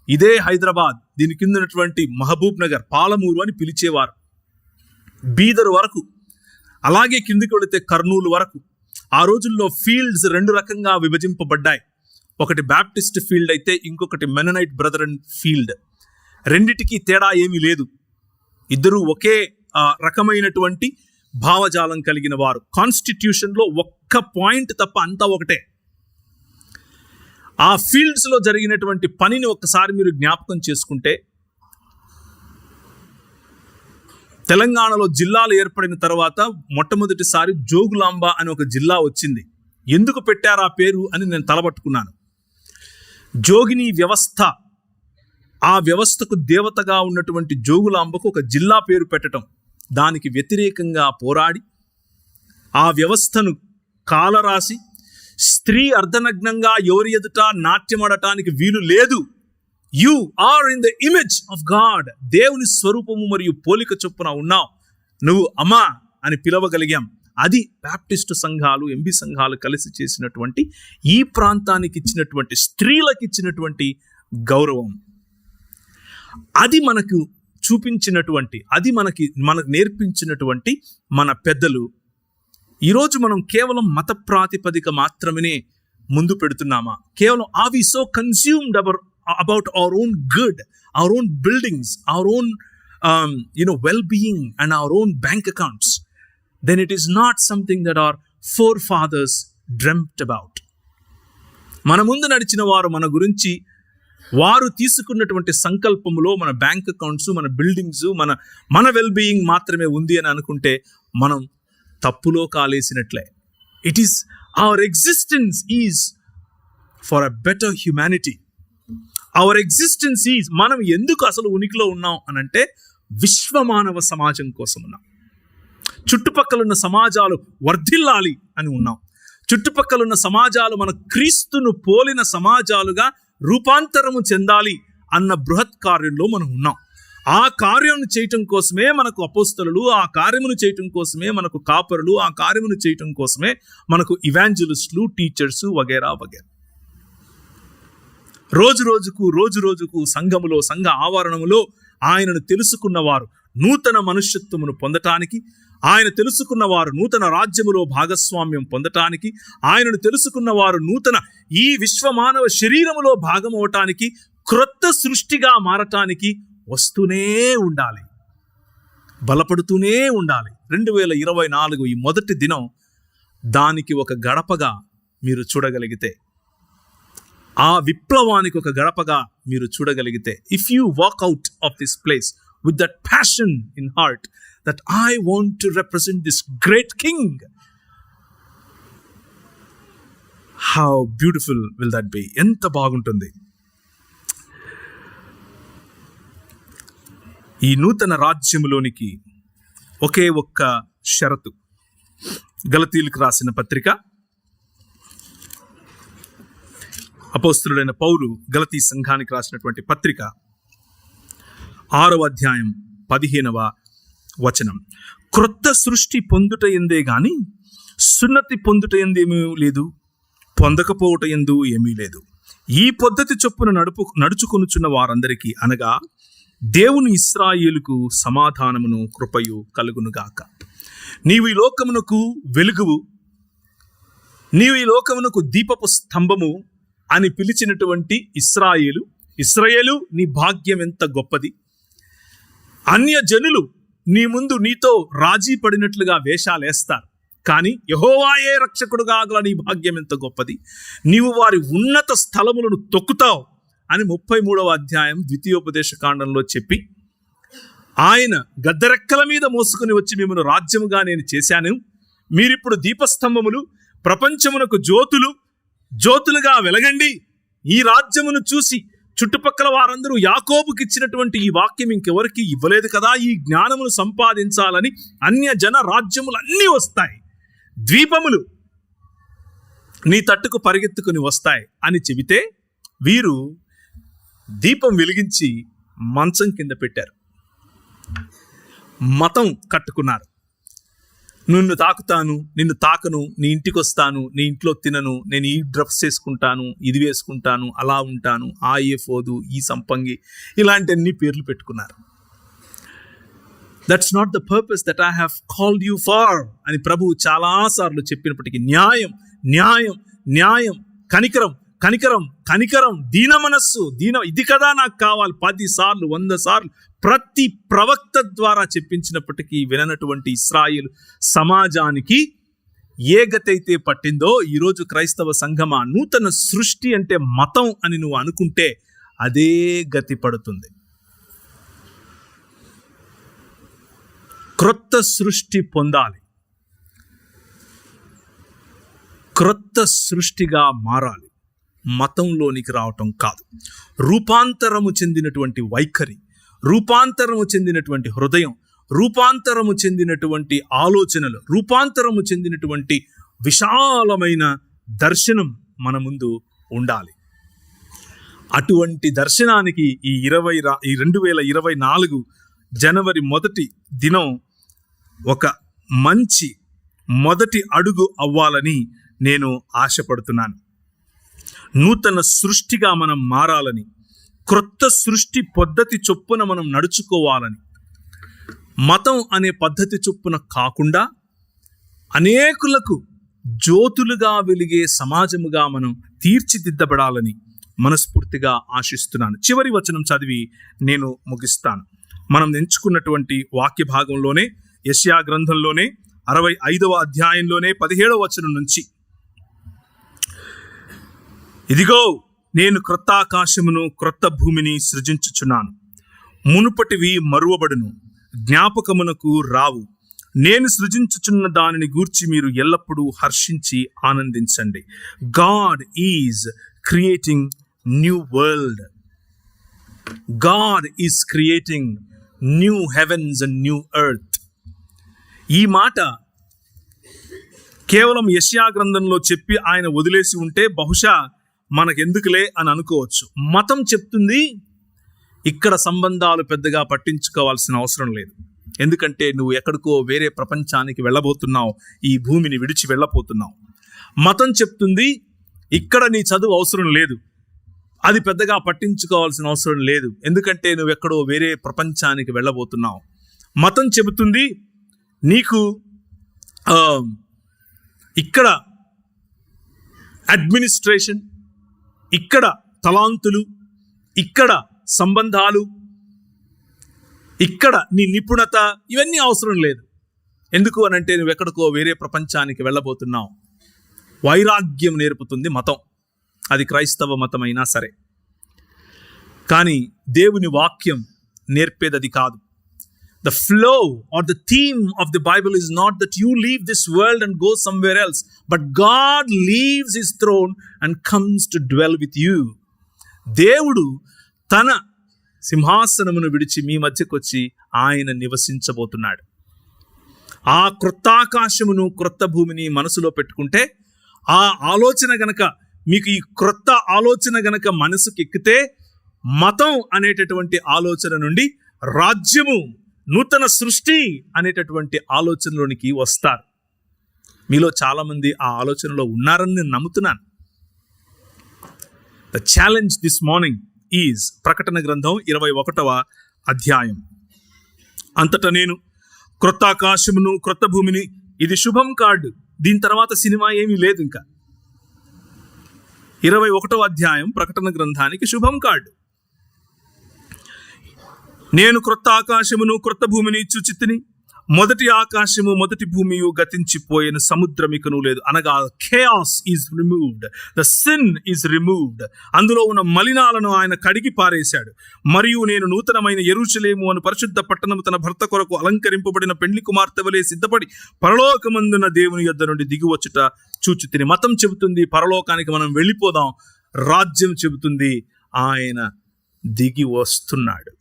ఇదే హైదరాబాద్, దీని కింద ఉన్నటువంటి మహబూబ్ నగర్, పాలమూరు అని పిలిచేవారు. బీదర్ వరకు, అలాగే కిందికి వెళితే కర్నూలు వరకు. ఆ రోజుల్లో ఫీల్డ్స్ 2 రకంగా విభజింపబడ్డాయి. ఒకటి బ్యాప్టిస్ట్ ఫీల్డ్ అయితే ఇంకొకటి మెననైట్ బ్రదరన్ ఫీల్డ్. రెండిటికి తేడా ఏమీ లేదు. ఇద్దరూ ఒకే రకమైనటువంటి భావజాలం కలిగిన వారు. కాన్స్టిట్యూషన్లో ఒక్క పాయింట్ తప్ప అంతా ఒకటే. ఆ ఫీల్డ్స్లో జరిగినటువంటి పనిని ఒక్కసారి మీరు జ్ఞాపకం చేసుకుంటే, తెలంగాణలో జిల్లాలు ఏర్పడిన తర్వాత మొట్టమొదటిసారి జోగులాంబ అని ఒక జిల్లా వచ్చింది. ఎందుకు పెట్టారు ఆ పేరు అని నేను తలబట్టుకున్నాను. జోగిని వ్యవస్థ, ఆ వ్యవస్థకు దేవతగా ఉన్నటువంటి జోగులాంబకు ఒక జిల్లా పేరు పెట్టడం, దానికి వ్యతిరేకంగా పోరాడి ఆ వ్యవస్థను కాలరాసి, స్త్రీ అర్ధనగ్నంగా ఎవరి ఎదుట నాట్యమడటానికి వీలు లేదు, you are in the image of God, దేవుని స్వరూపము మరియు పోలిక చొప్పున ఉన్నావు, నువ్వు అమ్మా అని పిలవగలిగాం. అది బ్యాప్టిస్టు సంఘాలు, ఎంబీ సంఘాలు కలిసి చేసినటువంటి, ఈ ప్రాంతానికి ఇచ్చినటువంటి, స్త్రీలకు ఇచ్చినటువంటి గౌరవం. అది మనకు చూపించినటువంటి, అది మనకు నేర్పించినటువంటి మన పెద్దలు. ఈరోజు మనం కేవలం మత ప్రాతిపదిక మాత్రమే ముందు పెడుతున్నామా? కేవలం are we so consumed about our own good, our own buildings, our own well-being and our own bank accounts, then it is not something that our forefathers dreamt about. మన ముందు నడిచిన వారు మన గురించి వారు తీసుకున్నటువంటి సంకల్పములో మన బ్యాంక్ అకౌంట్స్, మన బిల్డింగ్స్, మన వెల్ బీయింగ్ మాత్రమే ఉంది అని అనుకుంటే మనం తప్పులో కాలేసినట్లే. It is our existence is for a better humanity. Our existence is, మనం ఎందుకు అసలు ఉనికిలో ఉన్నాం అనంటే విశ్వమానవ సమాజం కోసం ఉన్నాం. చుట్టుపక్కలున్న సమాజాలు వర్ధిల్లాలి అని ఉన్నాం. చుట్టుపక్కలున్న సమాజాలు మన క్రీస్తును పోలిన సమాజాలుగా రూపాంతరము చెందాలి అన్న బృహత్ కార్యంలో మనం ఉన్నాం. ఆ కార్యం చేయటం కోసమే మనకు అపోస్తలులు, ఆ కార్యమును చేయటం కోసమే మనకు కాపరులు, ఆ కార్యమును చేయటం కోసమే మనకు ఇవాంజలిస్టులు, టీచర్స్ వగేరా వగేరా. రోజు రోజుకు సంఘములో, సంఘ ఆవరణములో ఆయనను తెలుసుకున్నవారు నూతన మనుష్యత్వమును పొందటానికి, ఆయన తెలుసుకున్నవారు నూతన రాజ్యములో భాగస్వామ్యం పొందటానికి, ఆయనను తెలుసుకున్నవారు నూతన ఈ విశ్వమానవ శరీరములో భాగం అవటానికి, క్రొత్త సృష్టిగా మారటానికి వస్తూనే ఉండాలి, బలపడుతూనే ఉండాలి. 2024 ఈ మొదటి దినం దానికి ఒక గడపగా మీరు చూడగలిగితే, ఆ విప్లవానికి ఒక గడపగా మీరు చూడగలిగితే, if you walk out of this place with that passion in heart that I want to represent this great king, how beautiful will that be? ఎంత బాగుంటుంది. ఈ నూతన రాజ్యములోనికి ఒకే ఒక్క షరతు. గలతీయులకు రాసిన పత్రిక, అపోస్తలుడైన పౌలు గలతీ సంఘానికి రాసినటువంటి పత్రిక 6వ అధ్యాయం 15వ వచనం. క్రొత్త సృష్టి పొందుట ఎందే గాని సున్నతి పొందుట ఎందేమీ లేదు, పొందకపోవట ఎందు ఏమీ లేదు. ఈ పద్ధతి చొప్పున నడుచుకొనుచున్న వారందరికీ, అనగా దేవుని ఇశ్రాయేలుకు సమాధానమును కృపయు కలుగునుగాక. నీవు ఈ లోకమునకు వెలుగువు, నీవు ఈ లోకమునకు దీపపు స్తంభము అని పిలిచినటువంటి ఇశ్రాయేలు, నీ భాగ్యం ఎంత గొప్పది. అన్య జనులు నీ ముందు నీతో రాజీ పడినట్లుగా వేషాలేస్తారు, కానీ యెహోవాయే రక్షకుడుగా గల నీ భాగ్యం ఎంత గొప్పది. నీవు వారి ఉన్నత స్థలములను తొక్కుతావు అని 33వ అధ్యాయం ద్వితీయోపదేశ కాండంలో చెప్పి, ఆయన గద్దరెక్కల మీద మోసుకుని వచ్చి మిమ్మల్ని రాజ్యముగా నేను చేశాను, మీరిప్పుడు దీపస్తంభములు, ప్రపంచమునకు జ్యోతులుగా వెలగండి. ఈ రాజ్యమును చూసి చుట్టుపక్కల వారందరూ యాకోబుకి ఇచ్చినటువంటి ఈ వాక్యం ఇంకెవరికి ఇవ్వలేదు కదా, ఈ జ్ఞానమును సంపాదించాలని అన్య జన రాజ్యములు అన్నీ వస్తాయి, ద్వీపములు నీ తట్టుకు పరిగెత్తుకుని వస్తాయి అని చెబితే, వీరు దీపం వెలిగించి మంచం కింద పెట్టారు, మతం కట్టుకున్నారు. నిన్ను తాకుతాను, నిన్ను తాకను, నీ ఇంటికి వస్తాను, నీ ఇంట్లో తినను, నేను ఈ డ్రెస్ వేసుకుంటాను, ఇది వేసుకుంటాను, అలా ఉంటాను, ఆ ఏ ఫోదు, ఈ సంపంగి, ఇలాంటి అన్ని పేర్లు పెట్టుకున్నారు. That's not the purpose that I have called you for అని ప్రభువు చాలాసార్లు చెప్పినప్పటికీ, న్యాయం, కనికరం, దీన మనస్సు, ఇది కదా నాకు కావాలి 10 సార్లు 100 సార్లు ప్రతి ప్రవక్త ద్వారా చెప్పించినప్పటికీ విననటువంటి ఇశ్రాయేలు సమాజానికి ఏ గతైతే పట్టిందో, ఈరోజు క్రైస్తవ సంఘమా నూతన సృష్టి అంటే మతం అని నువ్వు అనుకుంటే అదే గతి పడుతుంది. క్రొత్త సృష్టి పొందాలి, క్రొత్త సృష్టిగా మారాలి, మతంలోనికి రావటం కాదు. రూపాంతరము చెందినటువంటి వైఖరి, రూపాంతరము చెందినటువంటి హృదయం, రూపాంతరము చెందినటువంటి ఆలోచనలు, రూపాంతరము చెందినటువంటి విశాలమైన దర్శనం మన ముందు ఉండాలి. అటువంటి దర్శనానికి ఈ 2024 జనవరి 1 దినం ఒక మంచి మొదటి అడుగు అవ్వాలని నేను ఆశపడుతున్నాను. నూతన సృష్టిగా మనం మారాలని, క్రొత్త సృష్టి పద్ధతి చొప్పున మనం నడుచుకోవాలని, మతం అనే పద్ధతి చొప్పున కాకుండా అనేకులకు జ్యోతులుగా వెలిగే సమాజముగా మనం తీర్చిదిద్దబడాలని మనస్ఫూర్తిగా ఆశిస్తున్నాను. చివరి వచనం చదివి నేను ముగిస్తాను. మనం ఎంచుకున్నటువంటి వాక్య భాగంలోనే, యెషయా గ్రంథంలోనే 65వ అధ్యాయంలోనే 17వ వచనం నుంచి, ఇదిగో నేను క్రొత్త ఆకాశమును క్రొత్త భూమిని సృజించుచున్నాను, మునుపటివి మరువబడును, జ్ఞాపకమునకు రావు, నేను సృజించుచున్న దానిని గూర్చి మీరు ఎల్లప్పుడూ హర్షించి ఆనందించండి. God is creating new world. God is creating new heavens and new earth. ఈ మాట కేవలం యెషయా గ్రంథంలో చెప్పి ఆయన వదిలేసి ఉంటే బహుశా మనకెందుకులే అని అనుకోవచ్చు. మతం చెప్తుంది ఇక్కడ సంబంధాలు పెద్దగా పట్టించుకోవాల్సిన అవసరం లేదు, ఎందుకంటే నువ్వు ఎక్కడికో వేరే ప్రపంచానికి వెళ్ళబోతున్నావు, ఈ భూమిని విడిచి వెళ్ళబోతున్నావు. మతం చెప్తుంది ఇక్కడ నీ చదువు అవసరం లేదు, అది పెద్దగా పట్టించుకోవాల్సిన అవసరం లేదు, ఎందుకంటే నువ్వు ఎక్కడో వేరే ప్రపంచానికి వెళ్ళబోతున్నావు. మతం చెబుతుంది నీకు ఇక్కడ అడ్మినిస్ట్రేషన్, ఇక్కడ తలాంతులు, ఇక్కడ సంబంధాలు, ఇక్కడ నీ నిపుణత, ఇవన్నీ అవసరం లేదు. ఎందుకు అనంటే నువ్వు ఎక్కడికో వేరే ప్రపంచానికి వెళ్ళబోతున్నావు. వైరాగ్యం నేర్పుతుంది మతం, అది క్రైస్తవ మతం అయినా సరే. కానీ దేవుని వాక్యం నేర్పేది అది కాదు. The flow or the theme of the Bible is not that you leave this world and go somewhere else, but God leaves his throne and comes to dwell with you. దేవుడు తన సింహాసనమును విడిచి మీ మధ్యకు వచ్చి ఆయన నివసించబోతున్నాడు. ఆ క్రొత్త ఆకాశమును క్రొత్త భూమిని మనసులో పెట్టుకుంటే, ఆ ఆలోచన గనక మీకు, ఈ క్రొత్త ఆలోచన గనక మనసుకి ఎక్కితే, మతం అనేటటువంటి ఆలోచన నుండి రాజ్యము, నూతన సృష్టి అనేటటువంటి ఆలోచనలోనికి వస్తారు. మీలో చాలా మంది ఆ ఆలోచనలో ఉన్నారని నేను నమ్ముతున్నాను. The challenge this morning is ప్రకటన గ్రంథం 21వ అధ్యాయం. అంతటా నేను క్రొత్త ఆకాశమును క్రొత్త భూమిని, ఇది శుభం కార్డు, దీని తర్వాత సినిమా ఏమీ లేదు. ఇంకా 21వ అధ్యాయం ప్రకటన గ్రంథానికి శుభం కార్డు. నేను క్రొత్త ఆకాశమును క్రొత్త భూమిని చూచితిని, మొదటి ఆకాశము మొదటి భూమియు గతించిపోయిన, సముద్రమికను లేదు. అనగా chaos is removed, the sin is removed. అందులో ఉన్న మలినాలను ఆయన కడిగి పారేశాడు. మరియు నేను నూతనమైన యెరూషలేము అను పరిశుద్ధ పట్టణము తన భర్త కొరకు అలంకరింపబడిన పెండ్లి కుమార్తె వలె సిద్ధపడి పరలోకమందున దేవుని యొద్ద నుండి దిగివచ్చుట చూచితిని. మతం చెబుతుంది పరలోకానికి మనం వెళ్ళిపోదాం, రాజ్యం చెబుతుంది ఆయన దిగి వస్తున్నాడు.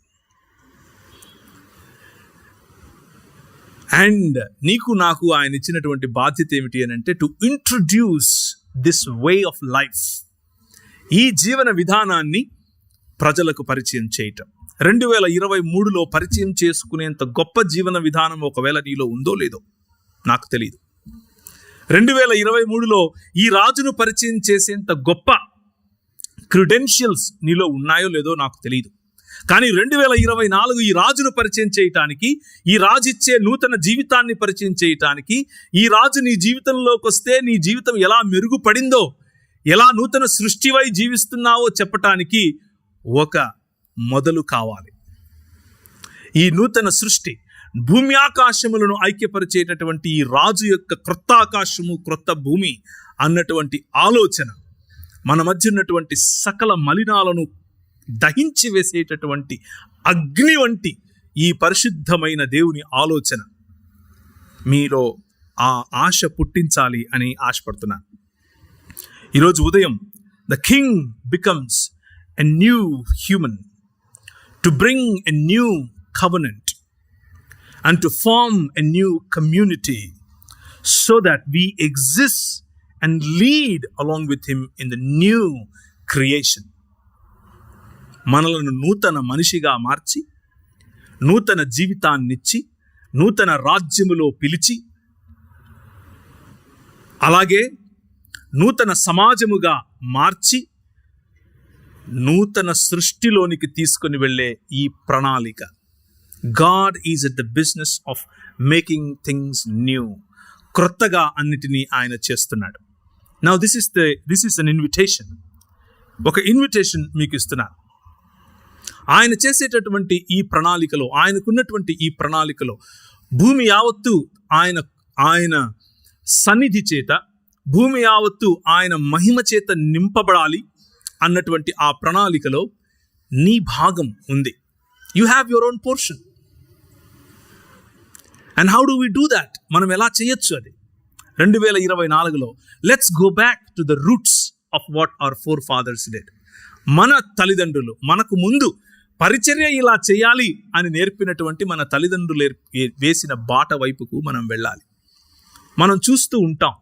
అండ్ నీకు నాకు ఆయన ఇచ్చినటువంటి బాధ్యత ఏమిటి అని అంటే, to introduce this way of life, ఈ జీవన విధానాన్ని ప్రజలకు పరిచయం చేయటం. 2023లో పరిచయం చేసుకునేంత గొప్ప జీవన విధానం ఒకవేళ నీలో ఉందో లేదో నాకు తెలియదు. 2023లో ఈ రాజును పరిచయం చేసేంత గొప్ప క్రెడెన్షియల్స్ నీలో ఉన్నాయో లేదో నాకు తెలియదు. కానీ 2024 ఈ రాజును పరిచయం చేయటానికి, ఈ రాజు ఇచ్చే నూతన జీవితాన్ని పరిచయం చేయటానికి, ఈ రాజు నీ జీవితంలోకి వస్తే నీ జీవితం ఎలా మెరుగుపడిందో, ఎలా నూతన సృష్టివై జీవిస్తున్నావో చెప్పటానికి ఒక మొదలు కావాలి. ఈ నూతన సృష్టి, భూమి ఆకాశములను ఐక్యపరిచేటటువంటి ఈ రాజు యొక్క క్రొత్త ఆకాశము క్రొత్త భూమి అన్నటువంటి ఆలోచన, మన మధ్య ఉన్నటువంటి సకల మలినాలను దహించి వేసేటటువంటి అగ్ని వంటి ఈ పరిశుద్ధమైన దేవుని ఆలోచన మీలో ఆ ఆశ పుట్టించాలి అని ఆశపడుతున్నాను. ఈరోజు ఉదయం the king becomes a new human to bring a new covenant and to form a new community so that we exist and lead along with him in the new creation. మనలను నూతన మనిషిగా మార్చి, నూతన జీవితాన్నిచ్చి, నూతన రాజ్యములో పిలిచి, అలాగే నూతన సమాజముగా మార్చి, నూతన సృష్టిలోనికి తీసుకొని వెళ్ళే ఈ ప్రణాళిక. God is at the business of making things new. క్రొత్తగా అన్నిటినీ ఆయన చేస్తున్నాడు. Now this is an invitation. ఒక ఇన్విటేషన్ మీకు ఇస్తున్నాను. ఆయన చేసేటటువంటి ఈ ప్రణాళికలో, ఆయనకున్నటువంటి ఈ ప్రణాళికలో భూమి యావత్తు ఆయన సన్నిధి చేత, భూమి యావత్తు ఆయన మహిమ చేత నింపబడాలి అన్నటువంటి ఆ ప్రణాళికలో నీ భాగం ఉంది. You have your own portion. And how do we do that? మనం ఎలా చేయొచ్చు అది? 2024లో let's go back to the roots of what our forefathers did. మన తల్లిదండ్రులు మనకు ముందు పరిచర్య ఇలా చేయాలి అని నేర్పినటువంటి మన తల్లిదండ్రులు వేసిన బాట వైపుకు మనం వెళ్ళాలి. మనం చూస్తూ ఉంటాం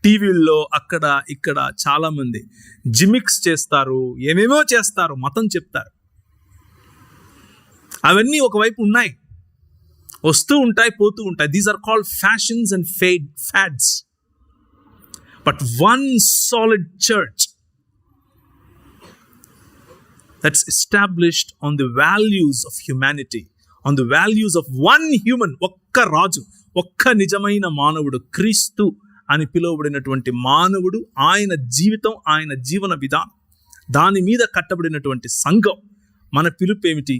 టీవీల్లో అక్కడ ఇక్కడ చాలామంది జిమిక్స్ చేస్తారు, ఏమేమో చేస్తారు, మతం చెప్తారు. అవన్నీ ఒకవైపు ఉన్నాయి, వస్తూ ఉంటాయి, పోతూ ఉంటాయి. These are called fashions and fads. But one solid church that's established on the values of humanity, on the values of one human, ఒక్క రాజు, ఒక్క నిజమైన మానవుడు, క్రీస్తు అని పిలువబడినటువంటి మానవుడు, ఆయన జీవితం, ఆయన జీవన విధానం, దాని మీద కట్టబడినటువంటి సంఘం. మన పిలుపు ఏమిటి?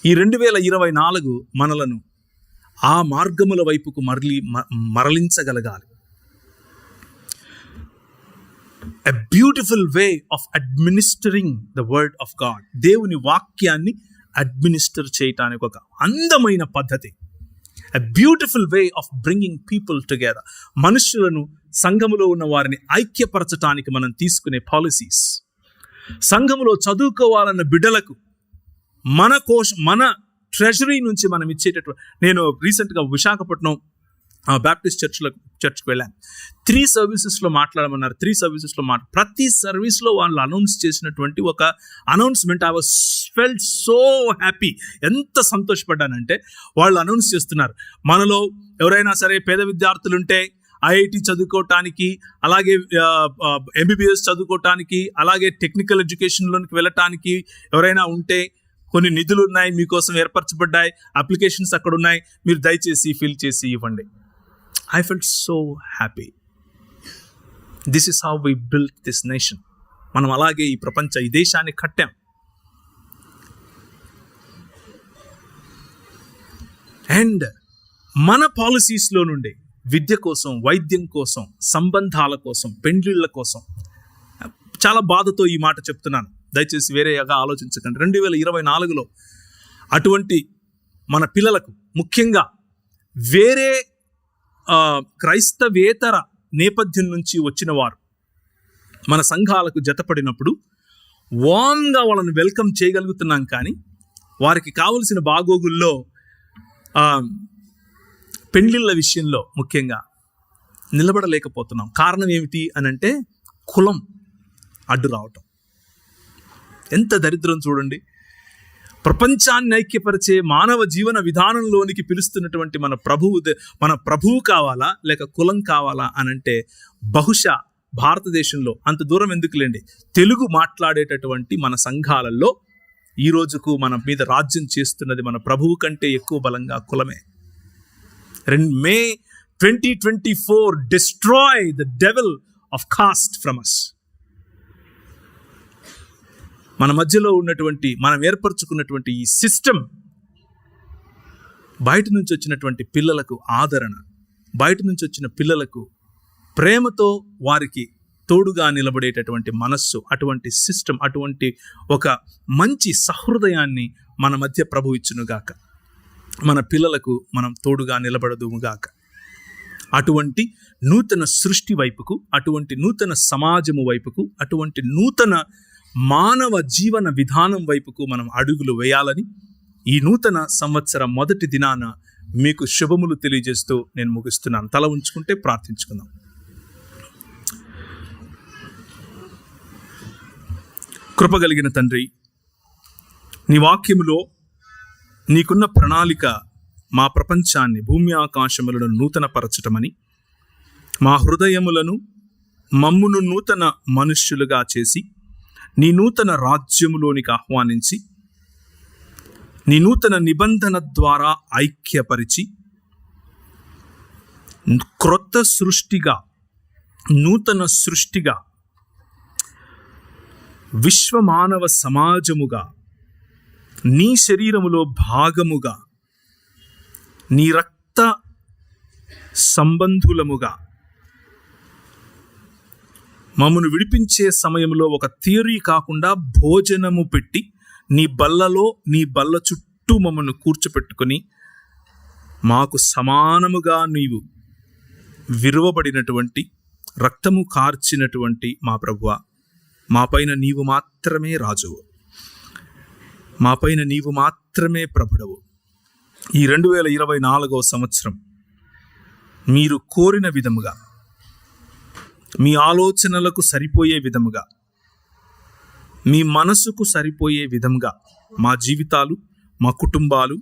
ఈ 2024 మనలను ఆ మార్గముల వైపుకు మరలించగలగాలి. A beautiful way of administering the word of God. దేవుని వాక్యాన్ని అడ్మినిస్టర్ చేయటానికి ఒక అందమైన పద్ధతి. A beautiful way of bringing people together. మనుషులను, సంఘములో ఉన్న వారిని ఐక్యపరచటానికి మనం తీసుకునే పాలసీస్. సంఘములో చదువుకోవాలన్న బిడ్డలకు మన ట్రెజరీ నుంచి మనం ఇచ్చేటటువంటి, నేను రీసెంట్గా విశాఖపట్నం బ్యాప్టిస్ట్ చర్చ్కి వెళ్ళాను. 3 సర్వీసెస్లో మాట్లాడమన్నారు. 3 సర్వీసెస్లో ప్రతి సర్వీస్లో వాళ్ళు అనౌన్స్ చేసినటువంటి ఒక announcement, I was felt so happy. ఎంత సంతోషపడ్డానంటే, వాళ్ళు అనౌన్స్ చేస్తున్నారు, మనలో ఎవరైనా సరే పేద విద్యార్థులుంటే ఐఐటి చదువుకోవటానికి, అలాగే ఎంబీబీఎస్ చదువుకోవటానికి, అలాగే టెక్నికల్ ఎడ్యుకేషన్లోకి వెళ్ళటానికి ఎవరైనా ఉంటే కొన్ని నిధులు ఉన్నాయి, మీకోసం ఏర్పరచబడ్డాయి, అప్లికేషన్స్ అక్కడ ఉన్నాయి, మీరు దయచేసి ఫిల్ చేసి ఇవ్వండి. I felt so happy. This is how we built this nation. మనం అలాగే ఈ దేశాన్ని కట్టాం. అండ్ మన పాలసీస్లో నుండి విద్య కోసం, వైద్యం కోసం, సంబంధాల కోసం, పెండ్లిళ్ళ కోసం, చాలా బాధతో ఈ మాట చెప్తున్నాను, దయచేసి వేరేగా ఆలోచించకండి. 2024లో అటువంటి మన పిల్లలకు, ముఖ్యంగా వేరే క్రైస్తవేతర నేపథ్యం నుంచి వచ్చిన వారు మన సంఘాలకు జతపడినప్పుడు వామ్గా వాళ్ళని వెల్కమ్ చేయగలుగుతున్నాం, కానీ వారికి కావలసిన బాగోగుల్లో పెండ్లిళ్ళ విషయంలో ముఖ్యంగా నిలబడలేకపోతున్నాం. కారణం ఏమిటి అని అంటే, కులం అడ్డు రావటం. ఎంత దరిద్రం చూడండి. ప్రపంచాన్ని ఐక్యపరిచే మానవ జీవన విధానంలోనికి పిలుస్తున్నటువంటి మన ప్రభువు కావాలా లేక కులం కావాలా అనంటే, బహుశా భారతదేశంలో అంత దూరం ఎందుకులేండి, తెలుగు మాట్లాడేటటువంటి మన సంఘాలలో ఈ రోజుకు మన మీద రాజ్యం చేస్తున్నది మన ప్రభువు కంటే ఎక్కువ బలంగా కులమే. May 2024 destroy the devil of caste from us. మన మధ్యలో ఉన్నటువంటి, మనం ఏర్పరచుకున్నటువంటి ఈ సిస్టమ్ బయట నుంచి వచ్చినటువంటి పిల్లలకు ఆదరణ, బయట నుంచి వచ్చిన పిల్లలకు ప్రేమతో వారికి తోడుగా నిలబడేటటువంటి మనస్సు, అటువంటి సిస్టమ్, అటువంటి ఒక మంచి సహృదయాన్ని మన మధ్య ప్రభు ఇచ్చునుగాక. మన పిల్లలకు మనం తోడుగా నిలబడదుముగాక. అటువంటి నూతన సృష్టి వైపుకు, అటువంటి నూతన సమాజము వైపుకు, అటువంటి నూతన మానవ జీవన విధానం వైపుకు మనం అడుగులు వేయాలని ఈ నూతన సంవత్సరం మొదటి దినాన మీకు శుభములు తెలియజేస్తూ నేను ముగిస్తున్నాను. తల ఉంచుకుంటే ప్రార్థించుకుందాం. కృపగలిగిన తండ్రి, నీ వాక్యములో నీకున్న ప్రణాళిక మా ప్రపంచాన్ని, భూమి ఆకాశములను నూతనపరచటమని, మా హృదయములను మమ్మును నూతన మనుష్యులుగా చేసి నీ నూతన రాజ్యములోనికి ఆహ్వానించి, నీ నూతన నిబంధన ద్వారా ఐక్యపరిచి, క్రొత్త సృష్టిగా, నూతన సృష్టిగా, విశ్వమానవ సమాజముగా, నీ శరీరములో భాగముగా, నీ రక్త సంబంధులముగా మమ్మను విడిపించే సమయంలో ఒక థియరీ కాకుండా భోజనము పెట్టి నీ బల్లలో, నీ బల్ల చుట్టూ మమ్మను కూర్చోపెట్టుకొని మాకు సమానముగా నీవు విరువబడినటువంటి, రక్తము కార్చినటువంటి మా ప్రభువా, మాపైన నీవు మాత్రమే రాజువు, మాపైన నీవు మాత్రమే ప్రభుడవు. ఈ 2024వ సంవత్సరం మీరు కోరిన విధముగా, మీ ఆలోచనలకు సరిపోయే విధముగా, మీ మనసుకు సరిపోయే విధంగా మా జీవితాలు, మా కుటుంబాలు,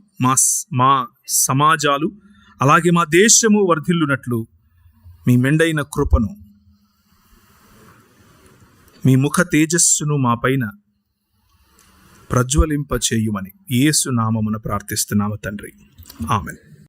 మా సమాజాలు, అలాగే మా దేశము వర్ధిల్లునట్లు మీ మెండైన కృపను, మీ ముఖ తేజస్సును మా పైన ప్రజ్వలింప చేయుమని యేసు నామమున ప్రార్థిస్తున్నాము తండ్రి. ఆమెన్.